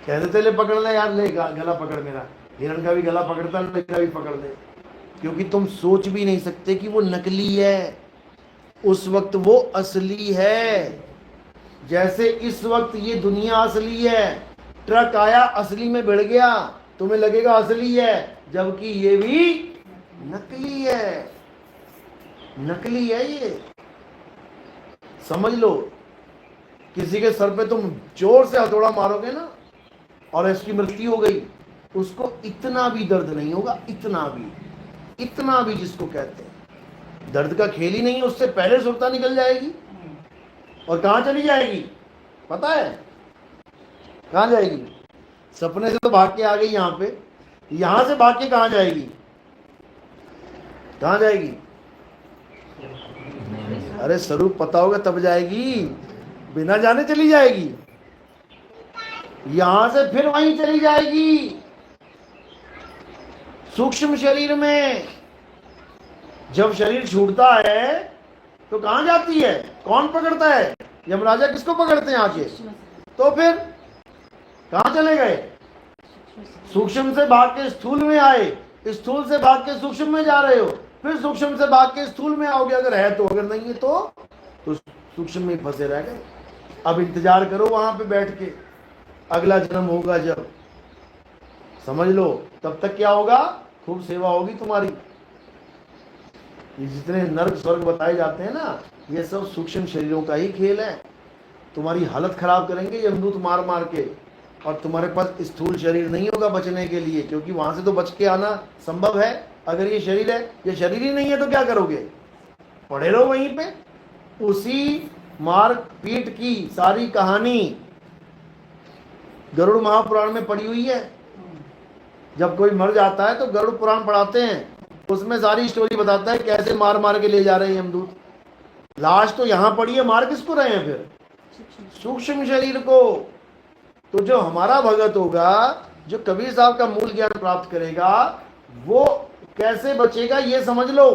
कहते थे ले पकड़ ले यार, ले गला पकड़ मेरा, हिरण का भी गला पकड़ता, मेरा भी पकड़ ले। क्योंकि तुम सोच भी नहीं सकते कि वो नकली है, उस वक्त वो असली है। जैसे इस वक्त ये दुनिया असली है, ट्रक आया असली में भिड़ गया, तुम्हें लगेगा असली है, जबकि ये भी नकली है। नकली है ये, समझ लो। किसी के सर पे तुम जोर से हथौड़ा मारोगे ना और इसकी मृत्यु हो गई, उसको इतना भी दर्द नहीं होगा, इतना भी जिसको कहते हैं दर्द का खेल ही नहीं है। उससे पहले सुरता निकल जाएगी और कहां चली जाएगी पता है? कहां जाएगी? सपने से तो भाग के आ गई यहां पे, यहां से भाग के कहां जाएगी? कहां जाएगी? अरे स्वरूप पता होगा तब जाएगी, बिना जाने चली जाएगी। यहां से फिर वहीं चली जाएगी सूक्ष्म शरीर में। जब शरीर छूटता है तो कहां जाती है? कौन पकड़ता है? यमराजा किसको पकड़ते हैं आके? तो फिर कहां चले गए? सूक्ष्म से भाग के स्थूल में आए, स्थूल से भाग के सूक्ष्म में जा रहे हो, फिर सूक्ष्म से भाग के स्थूल में आओगे अगर है तो, अगर नहीं है तो सूक्ष्म में फंसे रह गए। अब इंतजार करो वहां पे बैठ के, अगला जन्म होगा जब, समझ लो। तब तक क्या होगा? खूब सेवा होगी तुम्हारी। ये जितने नर्क स्वर्ग बताए जाते हैं ना, ये सब सूक्ष्म शरीरों का ही खेल है। तुम्हारी हालत खराब करेंगे यमदूत मार मार के, और तुम्हारे पास स्थूल शरीर नहीं होगा बचने के लिए, क्योंकि वहां से तो बच के आना संभव है। अगर ये शरीर है, ये शरीर ही नहीं है तो क्या करोगे? पड़े रहो वहीं पे। उसी मार पीट की सारी कहानी गरुड़ महापुराण में पड़ी हुई है। जब कोई मर जाता है तो गरुड़ पुराण पढ़ाते हैं, उसमें सारी स्टोरी बताता है कैसे मार मार के ले जा रहे हैं यमदूत। लाश तो यहां पड़ी है, मार किसको रहे हैं फिर? सूक्ष्म शरीर को। तो जो हमारा भगत होगा, जो कबीर साहब का मूल ज्ञान प्राप्त करेगा, वो कैसे बचेगा ये समझ लो।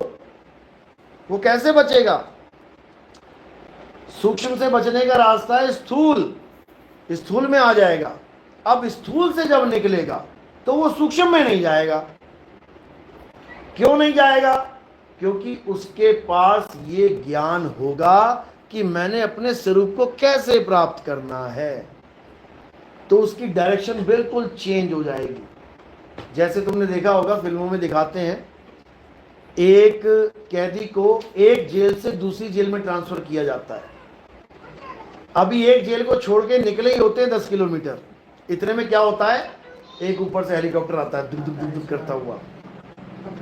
वो कैसे बचेगा? सूक्ष्म से बचने का रास्ता है स्थूल, स्थूल में आ जाएगा। अब स्थूल से जब निकलेगा तो वो सूक्ष्म में नहीं जाएगा। क्यों नहीं जाएगा? क्योंकि उसके पास ये ज्ञान होगा कि मैंने अपने स्वरूप को कैसे प्राप्त करना है, तो उसकी डायरेक्शन बिल्कुल चेंज हो जाएगी। जैसे तुमने देखा होगा फिल्मों में दिखाते हैं, एक कैदी को एक जेल से दूसरी जेल में ट्रांसफर किया जाता है। अभी एक जेल को छोड़ के निकले ही होते हैं 10 किलोमीटर, इतने में क्या होता है, एक ऊपर से हेलीकॉप्टर आता है, दुक दुक दुक दुक करता हुआ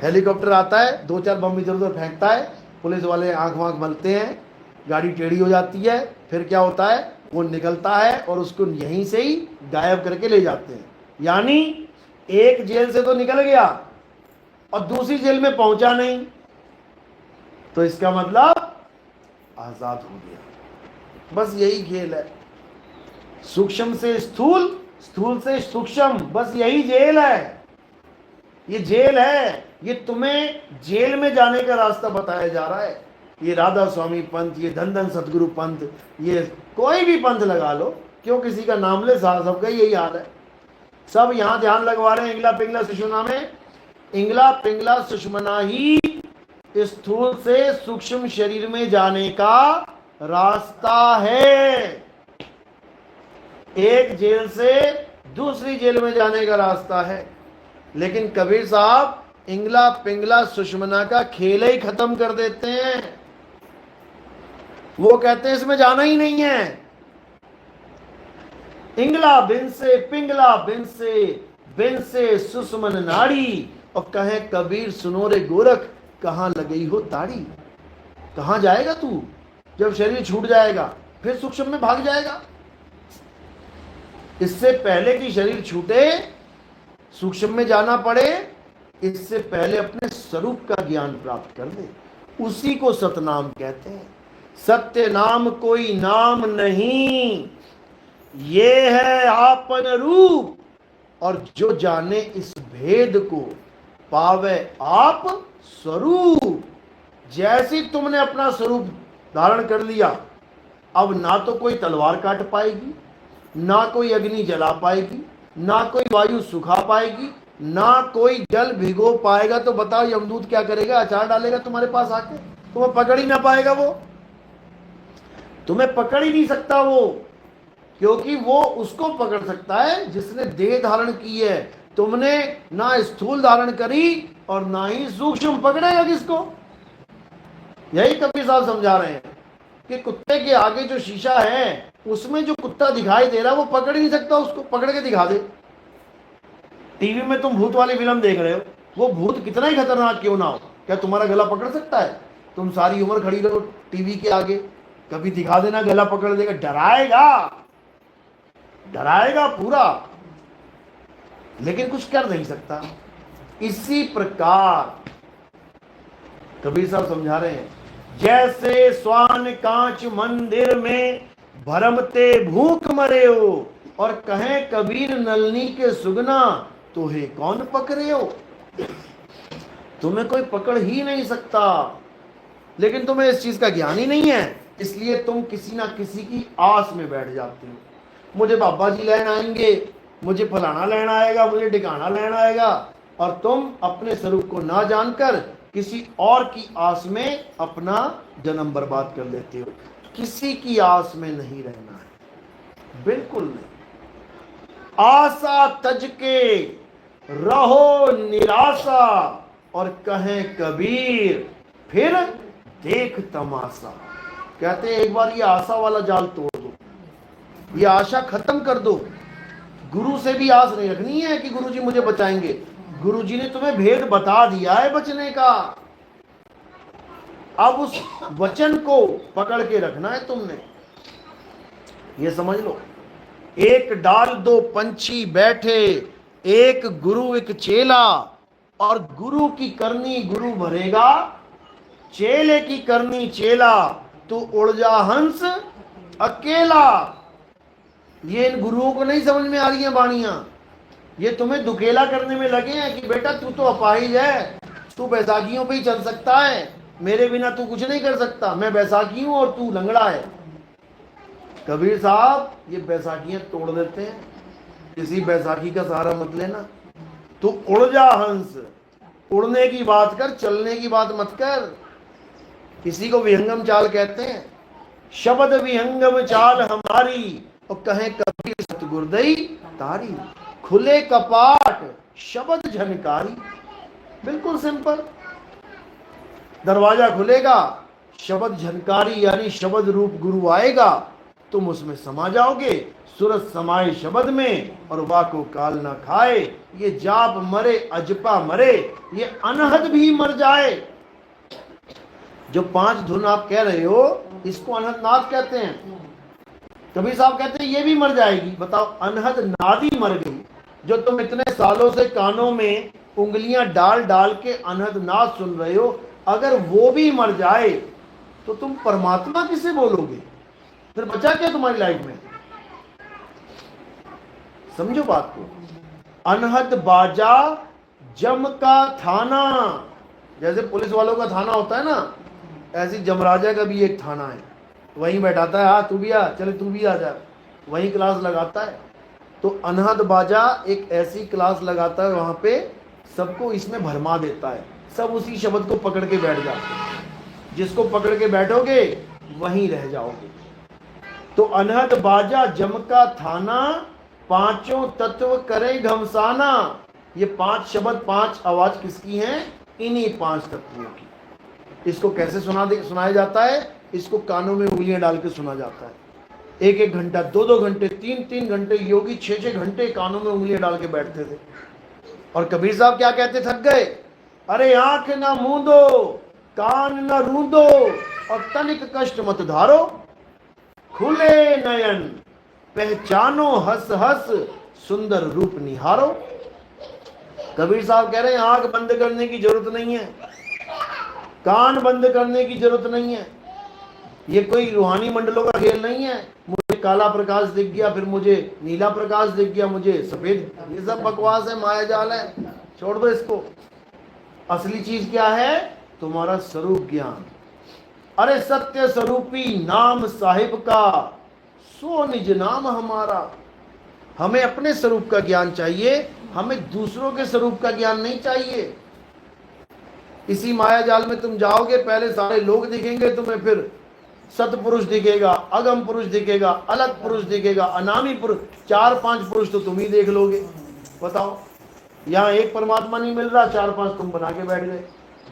हेलीकॉप्टर आता है, 2-4 बम इधर उधर फेंकता है, पुलिस वाले आंख वाँख मलते हैं, गाड़ी टेढ़ी हो जाती है, फिर क्या होता है, वो निकलता है और उसको यहीं से ही गायब करके ले जाते हैं। यानी एक जेल से तो निकल गया और दूसरी जेल में पहुंचा नहीं, तो इसका मतलब आजाद हो गया। बस यही खेल है, सूक्ष्म से स्थूल, स्थूल से सूक्ष्म, बस यही जेल है। ये जेल है, ये तुम्हें जेल में जाने का रास्ता बताया जा रहा है। ये राधा स्वामी पंथ, ये धन धन सतगुरु पंथ, ये कोई भी पंथ लगा लो, क्यों किसी का नाम ले, सबका यही हाल है। सब यहां ध्यान लगवा रहे हैं इंगला पिंगला सुषुम्ना में। इंगला पिंगला सुषुम्ना ही स्थूल से सूक्ष्म शरीर में जाने का रास्ता है, एक जेल से दूसरी जेल में जाने का रास्ता है। लेकिन कबीर साहब इंगला पिंगला सुषुम्ना का खेल ही खत्म कर देते हैं। वो कहते हैं इसमें जाना ही नहीं है। इंगला बिन से पिंगला बिन से सुषुम्न नाड़ी, और कहे कबीर सुनो रे गोरख, कहां लगई हो ताड़ी। कहां जाएगा तू? जब शरीर छूट जाएगा फिर सूक्ष्म में भाग जाएगा। इससे पहले कि शरीर छूटे, सूक्ष्म में जाना पड़े, इससे पहले अपने स्वरूप का ज्ञान प्राप्त कर ले। उसी को सतनाम कहते हैं। सत्य नाम कोई नाम नहीं, ये है आपन रूप, और जो जाने इस भेद को पावे आप स्वरूप। जैसे तुमने अपना स्वरूप धारण कर लिया, अब ना तो कोई तलवार काट पाएगी, ना कोई अग्नि जला पाएगी, ना कोई वायु सुखा पाएगी, ना कोई जल भिगो पाएगा। तो बताओ यमदूत क्या करेगा? अचार डालेगा तुम्हारे पास आके, तुम्हें पकड़ ही ना पाएगा। वो तुम्हें पकड़ ही नहीं सकता वो, क्योंकि वो उसको पकड़ सकता है जिसने देह धारण की है। तुमने ना स्थूल धारण करी और ना ही सूक्ष्म, पकड़ेगा किसको? यही कबीर साहब समझा रहे हैं कि कुत्ते के आगे जो शीशा है, उसमें जो कुत्ता दिखाई दे रहा है वो पकड़ ही नहीं सकता, उसको पकड़ के दिखा दे। टीवी में तुम भूत वाली फिल्म देख रहे हो, वो भूत कितना ही खतरनाक क्यों ना हो, क्या तुम्हारा गला पकड़ सकता है? तुम सारी उम्र खड़ी रहो टीवी के आगे, कभी दिखा देना गला पकड़ देगा। डराएगा पूरा, लेकिन कुछ कर नहीं सकता। इसी प्रकार कबीर साहब समझा रहे हैं, जैसे स्वान कांच मंदिर में भरमते भूख मरे हो, और कहें कबीर नलनी के सुगना, तो हे कौन पकड़े हो। तुम्हें कोई पकड़ ही नहीं सकता, लेकिन तुम्हें इस चीज का ज्ञान ही नहीं है, इसलिए तुम किसी ना किसी की आस में बैठ जाते हो। मुझे बाबा जी लेन आएंगे, मुझे फलाना लेना आएगा, मुझे ठिकाना लेना आएगा, और तुम अपने स्वरूप को ना जानकर किसी और की आस में अपना जन्म बर्बाद कर लेते हो। किसी की आस में नहीं रहना है, बिल्कुल नहीं। आशा तज के रहो निराशा, और कहें कबीर फिर देख तमाशा। कहते हैं एक बार ये आशा वाला जाल तोड़ दो, ये आशा खत्म कर दो। गुरु से भी आस नहीं रखनी है कि गुरु जी मुझे बचाएंगे। गुरु जी ने तुम्हें भेद बता दिया है बचने का, अब उस वचन को पकड़ के रखना है तुमने। ये समझ लो, एक डाल दो पंछी बैठे, एक गुरु एक चेला, और गुरु की करनी गुरु भरेगा, चेले की करनी चेला, तू उड़ जा हंस अकेला। ये इन गुरुओं को नहीं समझ में आ रही है बाणियां, ये तुम्हें दुकेला करने में लगे हैं कि बेटा तू तो अपाहिज है, तू बैसाखियों पे ही चल सकता है, मेरे बिना तू कुछ नहीं कर सकता, मैं बैसाखी हूं और तू लंगड़ा है। कबीर साहब ये बैसाखियां तोड़ देते हैं, किसी बैसाखी का सहारा मत लेना। तू उड़ जा हंस, उड़ने की बात कर, चलने की बात मत कर। किसी को विहंगम चाल कहते हैं। शब्द विहंगम चाल हमारी, और कहे कबीर सतगुरदई तारी। खुले कपाट शब्द झनकारी, बिल्कुल सिंपल। दरवाजा खुलेगा, शब्द झनकारी यानी शब्द रूप गुरु आएगा, तुम उसमें समा जाओगे। सूरज समाए शब्द में और वाको काल ना खाए। ये जाप मरे अजपा मरे, ये अनहद भी मर जाए। जो 5 धुन आप कह रहे हो इसको अनहद नाद कहते हैं। कबीर साहब कहते हैं ये भी मर जाएगी। बताओ, अनहद नाद ही मर गई। जो तुम इतने सालों से कानों में उंगलियां डाल डाल के अनहद नाद सुन रहे हो, अगर वो भी मर जाए तो तुम परमात्मा किसे बोलोगे? फिर बचा क्या तुम्हारी लाइफ में? समझो बात को। अनहद बाजा जम का थाना, जैसे पुलिस वालों का थाना होता है ना, ऐसी जमराजा का भी एक थाना है। वहीं बैठाता है, हाँ तू भी आ, चले तू भी आ जा, वहीं क्लास लगाता है। तो अनहद बाजा एक ऐसी क्लास लगाता है, वहां पे सबको इसमें भरमा देता है। सब उसी शब्द को पकड़ के बैठ जाते हैं। जिसको पकड़ के बैठोगे वहीं रह जाओगे। तो अनहद बाजा जम का थाना, पांचों तत्व करे घमसाना। ये 5 शब्द 5 आवाज किसकी हैं? इन्हीं 5 तत्वों की। इसको कैसे सुनाया जाता है? इसको कानों में उंगलियां डाल के सुना जाता है। 1-1 घंटा, 2-2 घंटे, 3-3 घंटे, योगी 6-6 घंटे कानों में उंगलियां डाल के बैठते थे। और कबीर साहब क्या कहते? थक गए, अरे आंख ना मूंदो, कान ना रूंदो, और तनिक कष्ट मत धारो। खुले नयन पहचानो हंस हंस, सुंदर रूप निहारो। कबीर साहब कह रहे हैं आंख बंद करने की जरूरत नहीं है, कान बंद करने की जरूरत नहीं है। ये कोई रूहानी मंडलों का खेल नहीं है। मुझे काला प्रकाश दिख गया, फिर मुझे नीला प्रकाश दिख गया, मुझे सफेद, ये सब बकवास है, माया जाल है, छोड़ दो इसको। असली चीज क्या है? तुम्हारा स्वरूप ज्ञान। अरे सत्य स्वरूपी नाम साहिब का, सो निज नाम हमारा। हमें अपने स्वरूप का ज्ञान चाहिए, हमें दूसरों के स्वरूप का ज्ञान नहीं चाहिए। इसी माया जाल में तुम जाओगे, पहले सारे लोग दिखेंगे तुम्हें, फिर सतपुरुष दिखेगा, अगम पुरुष दिखेगा, अलग पुरुष दिखेगा, अनामी पुरुष, 4-5 पुरुष तो तुम ही देख लोगे। बताओ, यहाँ एक परमात्मा नहीं मिल रहा, 4-5 तुम बना के बैठ गए।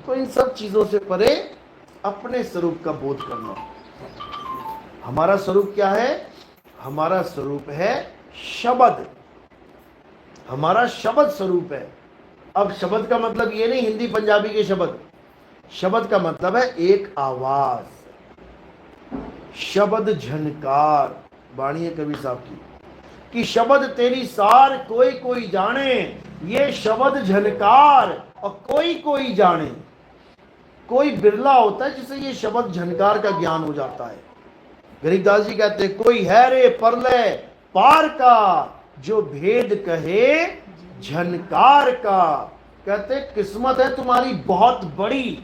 तो इन सब चीजों से परे अपने स्वरूप का बोध करना। हमारा स्वरूप क्या है? हमारा स्वरूप है शब्द। हमारा शब्द स्वरूप है। अब शब्द का मतलब ये नहीं हिंदी पंजाबी के शब्द। शब्द का मतलब है एक आवाज, शब्द झनकार। वाणी है कबीर साहब की कि शब्द तेरी सार कोई कोई जाने, ये शब्द झनकार और कोई कोई जाने। कोई बिरला होता है जिसे ये शब्द झनकार का ज्ञान हो जाता है। गरीबदास जी कहते हैं कोई है रे परलय पार का, जो भेद कहे झनकार का। कहते किस्मत है तुम्हारी बहुत बड़ी,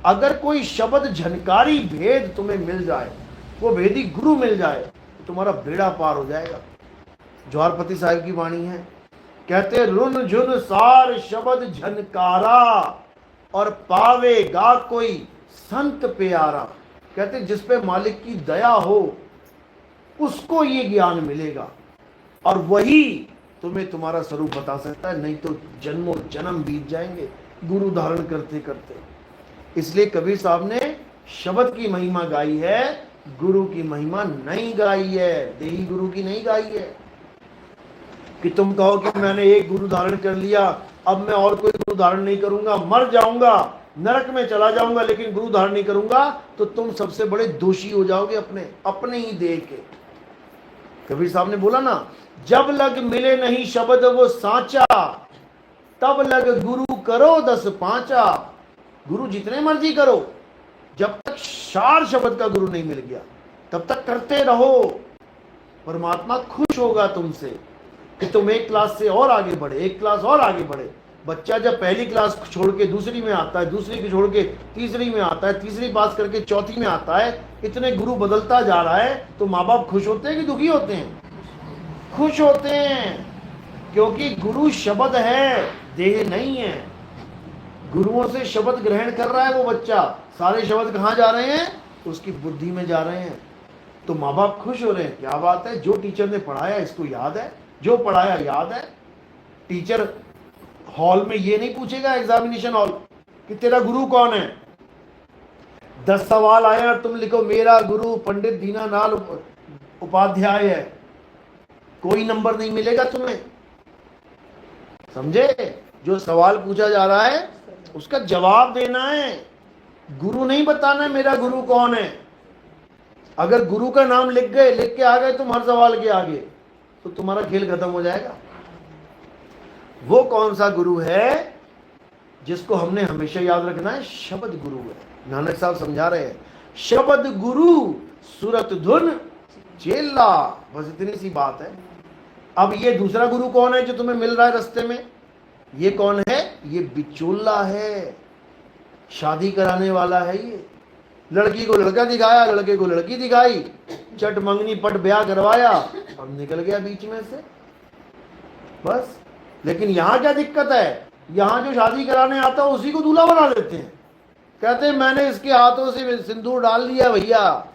अगर कोई शब्द झनकारी भेद तुम्हें मिल जाए, वो भेदी गुरु मिल जाए, तो तुम्हारा बेड़ा पार हो जाएगा। जवाहरपति साहिब की वाणी है, कहते रुन झुन सार शब्द झनकारा, और पावेगा कोई संत प्यारा। कहते जिस पे मालिक की दया हो उसको ये ज्ञान मिलेगा, और वही तुम्हें तुम्हारा स्वरूप बता सकता है, नहीं तो जन्मों जन्म बीत जाएंगे गुरु धारण करते करते। इसलिए कबीर साहब ने शब्द की महिमा गाई है, गुरु की महिमा नहीं गाई है, देही गुरु की नहीं गाई है। कि तुम कहो कि मैंने एक गुरु धारण कर लिया, अब मैं और कोई गुरु धारण नहीं करूंगा, मर जाऊंगा, नरक में चला जाऊंगा, लेकिन गुरु धारण नहीं करूंगा, तो तुम सबसे बड़े दोषी हो जाओगे अपने ही देह के। कबीर साहब ने बोला ना, जब लग मिले नहीं शब्द वो सांचा, तब लग गुरु करो 10 पांचा। गुरु जितने मर्जी करो, जब तक सार शब्द का गुरु नहीं मिल गया तब तक करते रहो। परमात्मा खुश होगा तुमसे कि तुम एक क्लास से और आगे बढ़े, एक क्लास और आगे बढ़े। बच्चा जब पहली क्लास छोड़ के दूसरी में आता है, दूसरी को छोड़ के तीसरी में आता है, तीसरी पास करके चौथी में आता है, इतने गुरु बदलता जा रहा है, तो माँ बाप खुश होते हैं कि दुखी होते हैं? खुश होते हैं, क्योंकि गुरु शब्द है, देह नहीं है। गुरुओं से शब्द ग्रहण कर रहा है वो बच्चा। सारे शब्द कहाँ जा रहे हैं? उसकी बुद्धि में जा रहे हैं। तो माँ बाप खुश हो रहे हैं, क्या बात है, जो टीचर ने पढ़ाया इसको याद है, जो पढ़ाया याद है। टीचर हॉल में ये नहीं पूछेगा, एग्जामिनेशन हॉल, कि तेरा गुरु कौन है। 10 सवाल आए और तुम लिखो मेरा गुरु पंडित दीनानाथ उपाध्याय है, कोई नंबर नहीं मिलेगा तुम्हें। समझे? जो सवाल पूछा जा रहा है उसका जवाब देना है, गुरु नहीं बताना है मेरा गुरु कौन है। अगर गुरु का नाम लिख के आ गए तुम हर सवाल के आगे, तो तुम्हारा खेल खत्म हो जाएगा। वो कौन सा गुरु है जिसको हमने हमेशा याद रखना है? शब्द गुरु है। नानक साहब समझा रहे हैं, शब्द गुरु सुरत धुन चेला, बस इतनी सी बात है। अब ये दूसरा गुरु कौन है जो तुम्हें मिल रहा है रास्ते में? ये कौन है? ये बिचौला है, शादी कराने वाला है। ये लड़की को लड़का दिखाया, लड़के को लड़की दिखाई, चट मंगनी पट ब्याह करवाया और निकल गया बीच में से, बस। लेकिन यहाँ क्या दिक्कत है? यहाँ जो शादी कराने आता है उसी को दूल्हा बना देते हैं। कहते हैं मैंने इसके हाथों से सिंदूर डाल लिया भैया,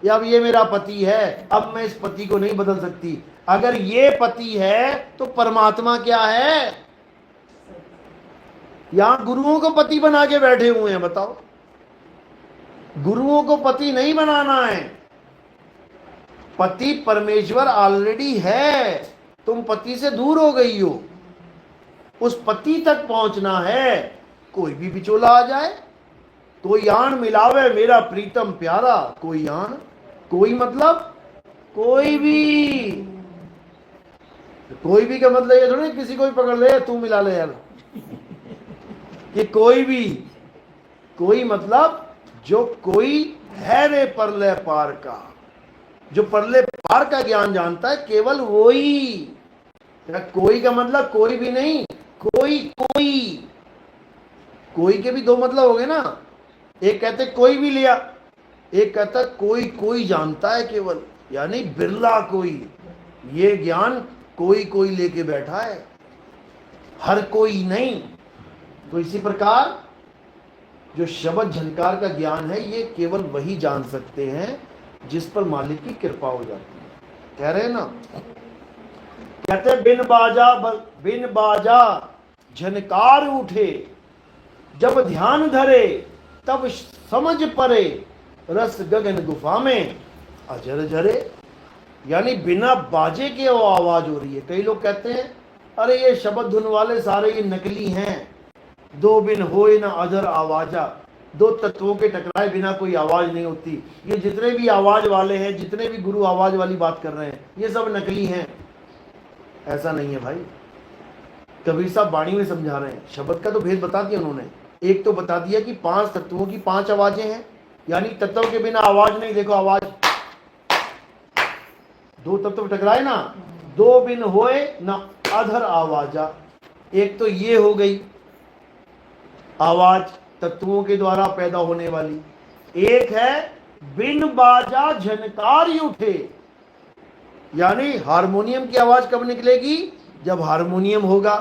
या अब ये मेरा पति है, अब मैं इस पति को नहीं बदल सकती। अगर ये पति है तो परमात्मा क्या है? यहां गुरुओं को पति बना के बैठे हुए हैं। बताओ, गुरुओं को पति नहीं बनाना है, पति परमेश्वर ऑलरेडी है, तुम पति से दूर हो गई हो, उस पति तक पहुंचना है। कोई भी बिचौला आ जाए, कोई आन मिलावे मेरा प्रीतम प्यारा, कोई आन, कोई मतलब कोई भी का मतलब ये थोड़ी किसी को भी पकड़ ले तू मिला ले यार, कि कोई भी, कोई मतलब जो कोई है रे परले पार का, जो परले पार का ज्ञान जानता है, केवल वो ही। कोई का मतलब कोई भी नहीं, कोई के भी दो मतलब हो गए ना। एक कहते कोई भी लिया, एक कहता कोई जानता है केवल, यानी बिरला कोई। ये ज्ञान कोई लेके बैठा है, हर कोई नहीं। तो इसी प्रकार जो शब्द झनकार का ज्ञान है, ये केवल वही जान सकते हैं जिस पर मालिक की कृपा हो जाती है। कह रहे हैं ना, कहते बिन बाजा झनकार उठे, जब ध्यान धरे तब समझ परे, रस गगन गुफा में अजर झरे। यानी बिना बाजे के वो आवाज हो रही है। कई लोग कहते हैं अरे ये शब्द धुन वाले सारे ये नकली हैं, दो बिन होए ना अधर आवाजा, दो तत्वों के टकराए बिना कोई आवाज नहीं होती। ये जितने भी आवाज वाले हैं, जितने भी गुरु आवाज वाली बात कर रहे हैं, ये सब नकली हैं। ऐसा नहीं है भाई, कबीर साहब वाणी में समझा रहे हैं। शब्द का तो भेद बता दिया उन्होंने। एक तो बता दिया कि 5 तत्वों की 5 आवाजें हैं, यानी तत्व के बिना आवाज नहीं। देखो आवाज, दो तत्व टकराए ना, दो बिन होए ना अधर आवाजा। एक तो ये हो गई आवाज तत्वों के द्वारा पैदा होने वाली। एक है बिन बाजा झनकार उठे, यानी हारमोनियम की आवाज कब निकलेगी? जब हारमोनियम होगा।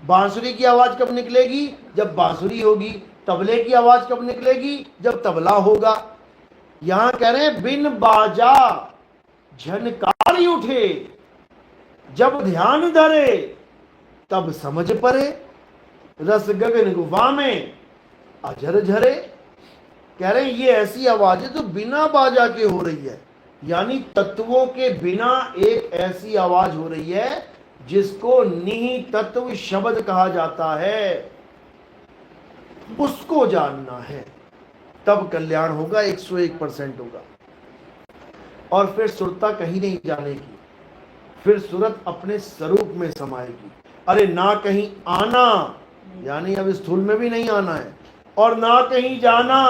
बांसुरी की आवाज कब निकलेगी? जब बांसुरी होगी। तबले की आवाज कब निकलेगी? जब तबला होगा। यहां कह रहे हैं बिन बाजा झनकार उठे, जब ध्यान धरे तब समझ परे, रस गगन गुफा में अजर झरे। कह रहे हैं ये ऐसी आवाज है जो बिना बाजा के हो रही है, यानी तत्वों के बिना एक ऐसी आवाज हो रही है जिसको निहित तत्व शब्द कहा जाता है। उसको जानना है, तब कल्याण होगा, 101% होगा। और फिर सुरता कहीं नहीं जाने की, फिर सूरत अपने स्वरूप में समाएगी। अरे ना कहीं आना, यानी अब स्थूल में भी नहीं आना है, और ना कहीं जाना,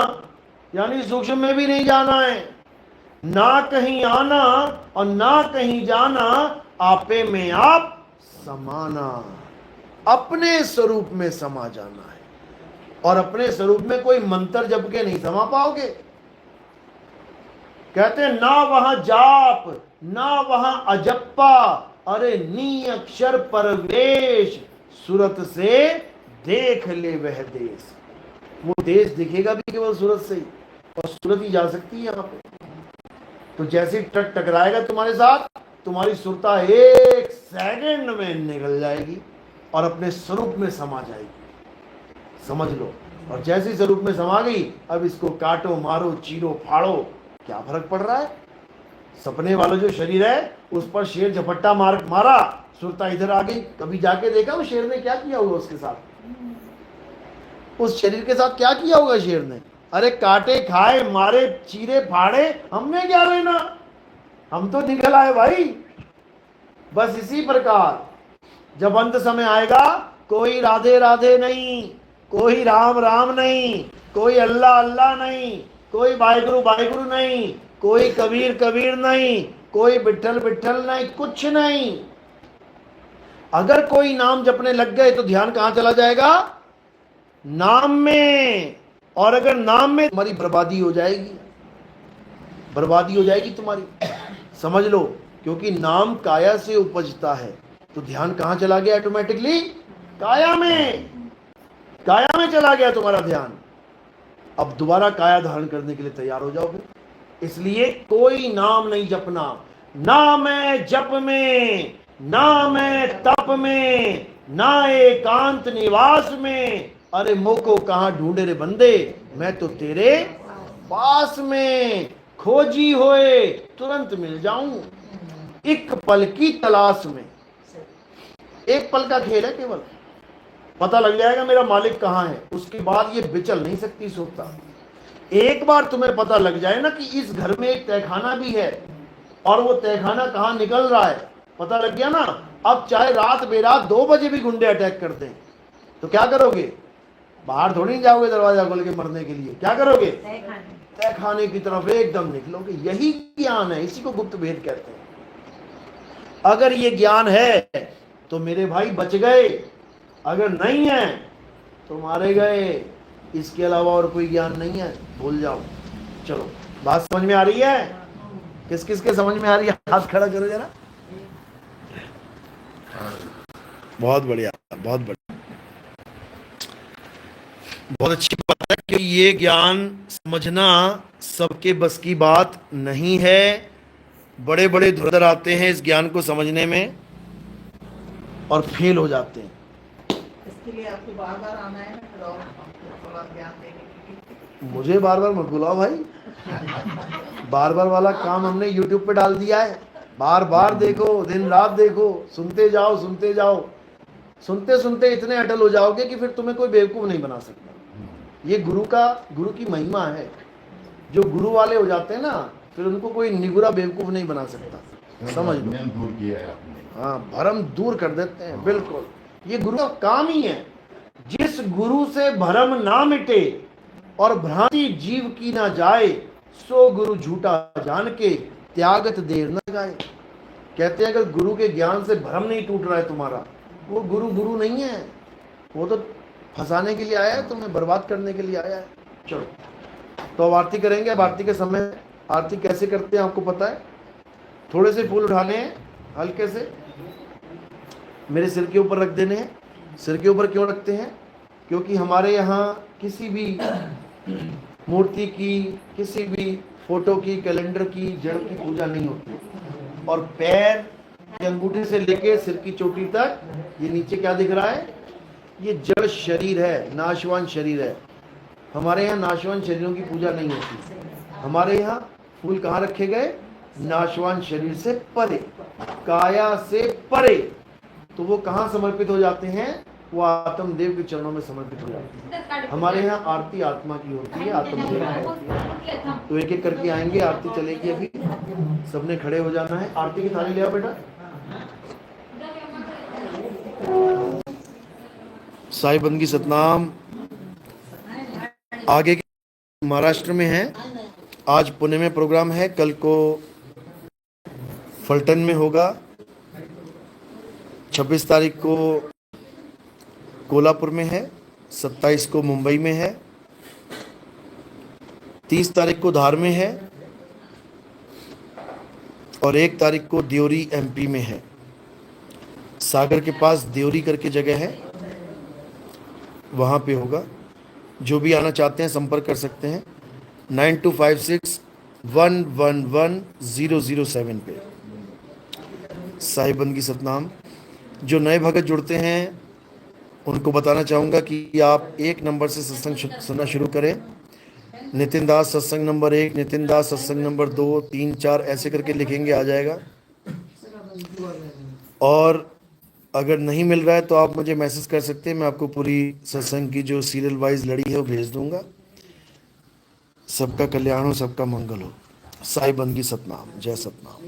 यानी सूक्ष्म में भी नहीं जाना है। ना कहीं आना और ना कहीं जाना, आपे में आप समाना। अपने स्वरूप में समा जाना है। और अपने स्वरूप में कोई मंत्र जप के नहीं समा पाओगे। कहते हैं ना वहां जाप ना वहां अजप्पा, अरे नी अक्षर परवेश, सूरत से देख ले वह देश। वो देश दिखेगा भी केवल सूरत से ही, और सूरत ही जा सकती है यहाँ पे। तो जैसे ट्रक टकराएगा तुम्हारे साथ, तुम्हारी सुरता 1 सेकंड में निकल जाएगी और अपने स्वरूप में समा जाएगी, समझ लो। और जैसे स्वरूप में समा गई, अब इसको काटो मारो चीरो फाड़ो, क्या फर्क पड़ रहा है। सपने वाला जो शरीर है उस पर शेर झपट्टा मारा, सुरता इधर आ गई। कभी जाके देखा वो शेर ने क्या किया होगा उसके साथ, उस शरीर के साथ क्या किया होगा शेर ने। अरे काटे खाए मारे चीरे फाड़े, हमने क्या लेना, हम तो निकल आए भाई। बस इसी प्रकार जब अंत समय आएगा, कोई राधे राधे नहीं, कोई राम राम नहीं, कोई अल्लाह अल्लाह नहीं, कोई वाहिगुरु वाहिगुरु नहीं, कोई कबीर कबीर नहीं, कोई विठल विठल नहीं, कुछ नहीं। अगर कोई नाम जपने लग गए तो ध्यान कहां चला जाएगा, नाम में। और अगर नाम में, तुम्हारी बर्बादी हो जाएगी, बर्बादी हो जाएगी तुम्हारी, समझ लो। क्योंकि नाम काया से उपजता है, तो ध्यान कहां चला गया ऑटोमेटिकली, काया में। काया में चला गया तुम्हारा ध्यान। अब दोबारा काया धारण करने के लिए तैयार हो जाओ फिर। इसलिए कोई नाम नहीं जपना, ना मैं जप में, ना मैं तप में, ना एकांत निवास में। अरे मोको कहां ढूंढे रे बंदे, मैं तो तेरे पास में। खोजी होए तुरंत मिल जाऊं, एक पल की तलाश में। एक पल का खेल है केवल, पता लग जाएगा मेरा मालिक कहां है। उसके बाद ये विचल नहीं सकती सोता। एक बार तुम्हें पता लग जाए ना कि इस घर में एक तहखाना भी है, और वो तहखाना कहां निकल रहा है, पता लग गया ना। अब चाहे रात बेरात 2 बजे भी गुंडे अटैक कर दें, तो क्या करोगे, बाहर थोड़ी नहीं जाओगे दरवाजा खोल के मरने के लिए। क्या करोगे, तहखाने की तरफ एकदम निकलोगे। यही ज्ञान है, इसी को गुप्त भेद कहते हैं। अगर ये ज्ञान है तो मेरे भाई बच गए, अगर नहीं है तो मारे गए। इसके अलावा और कोई ज्ञान नहीं है, भूल जाओ। चलो, बात समझ में आ रही है? किस किस के समझ में आ रही है, हाथ खड़ा करो जरा। बहुत बढ़िया, बहुत बढ़िया, बहुत अच्छी बात है कि ये ज्ञान समझना सबके बस की बात नहीं है। बड़े बड़े धुरंधर आते हैं इस ज्ञान को समझने में और फेल हो जाते हैं। इसके लिए आपको बार बार आना है ना, और थोड़ा ज्ञान देने के लिए। मुझे बार बार मत बुलाओ भाई, बार बार वाला काम हमने YouTube पे डाल दिया है। बार बार देखो, दिन रात देखो, सुनते जाओ सुनते जाओ। सुनते सुनते इतने अटल हो जाओगे कि फिर तुम्हें कोई बेवकूफ नहीं बना सकता। ये गुरु की महिमा है। जो गुरु वाले हो जाते हैं ना, फिर उनको कोई निगुरा बेवकूफ नहीं बना सकता, समझ लो। दूर किया है आपने। हाँ, भरम दूर कर देते हैं, बिल्कुल। ये गुरु का काम ही है। जिस गुरु से भरम ना मिटे और भ्रांति जीव की ना जाए, सो गुरु झूठा जान के त्यागत देर न लगाए। कहते हैं अगर गुरु के ज्ञान से भरम नहीं टूट रहा है तुम्हारा, वो गुरु नहीं है, वो तो फंसाने के लिए आया है, तुम्हें बर्बाद करने के लिए आया है। चलो, तो अब आरती करेंगे। अब आरती के समय आरती कैसे करते हैं आपको पता है। थोड़े से फूल उठाने हैं, हल्के से मेरे सिर के ऊपर रख देने हैं। सिर के ऊपर क्यों रखते हैं, क्योंकि हमारे यहाँ किसी भी मूर्ति की, किसी भी फोटो की, कैलेंडर की, जड़ की पूजा नहीं होती। और पैर के अंगूठे से लेके सिर की चोटी तक ये नीचे क्या दिख रहा है, ये जड़ शरीर है, नाशवान शरीर है। हमारे यहाँ नाशवान शरीरों की पूजा नहीं होती। हमारे यहाँ फूल कहाँ रखे गए, नाशवान शरीर से परे, काया से परे। तो वो कहाँ समर्पित हो जाते हैं, वो आत्मदेव के चरणों में समर्पित हो जाते हैं। हमारे यहाँ आरती आत्मा की होती है, आत्मदेव की होती है। तो एक एक करके आएंगे, आरती चलेगी। अभी सबने खड़े हो जाना है। आरती की थाली ले आओ बेटा। साईं बंदगी सतनाम आगे के महाराष्ट्र में है। आज पुणे में प्रोग्राम है, कल को फलटन में होगा, 26 तारीख को कोल्हापुर में है, 27 को मुंबई में है, 30 तारीख को धार में है और 1 तारीख को देवरी एमपी में है। सागर के पास देवरी करके जगह है, वहाँ पे होगा। जो भी आना चाहते हैं संपर्क कर सकते हैं 9256111007 पे। साई बंदगी सतनाम। जो नए भगत जुड़ते हैं उनको बताना चाहूँगा कि आप 1 नंबर से सत्संग सुनना शुरू करें। नितिन दास सत्संग नंबर 1, नितिन दास सत्संग नंबर 2, 3, 4 ऐसे करके लिखेंगे, आ जाएगा। और अगर नहीं मिल रहा है तो आप मुझे मैसेज कर सकते हैं, मैं आपको पूरी सत्संग की जो सीरियल वाइज लड़ी है वो भेज दूंगा। सबका कल्याण हो, सबका मंगल हो। साई बंदगी सतनाम। जय सतनाम।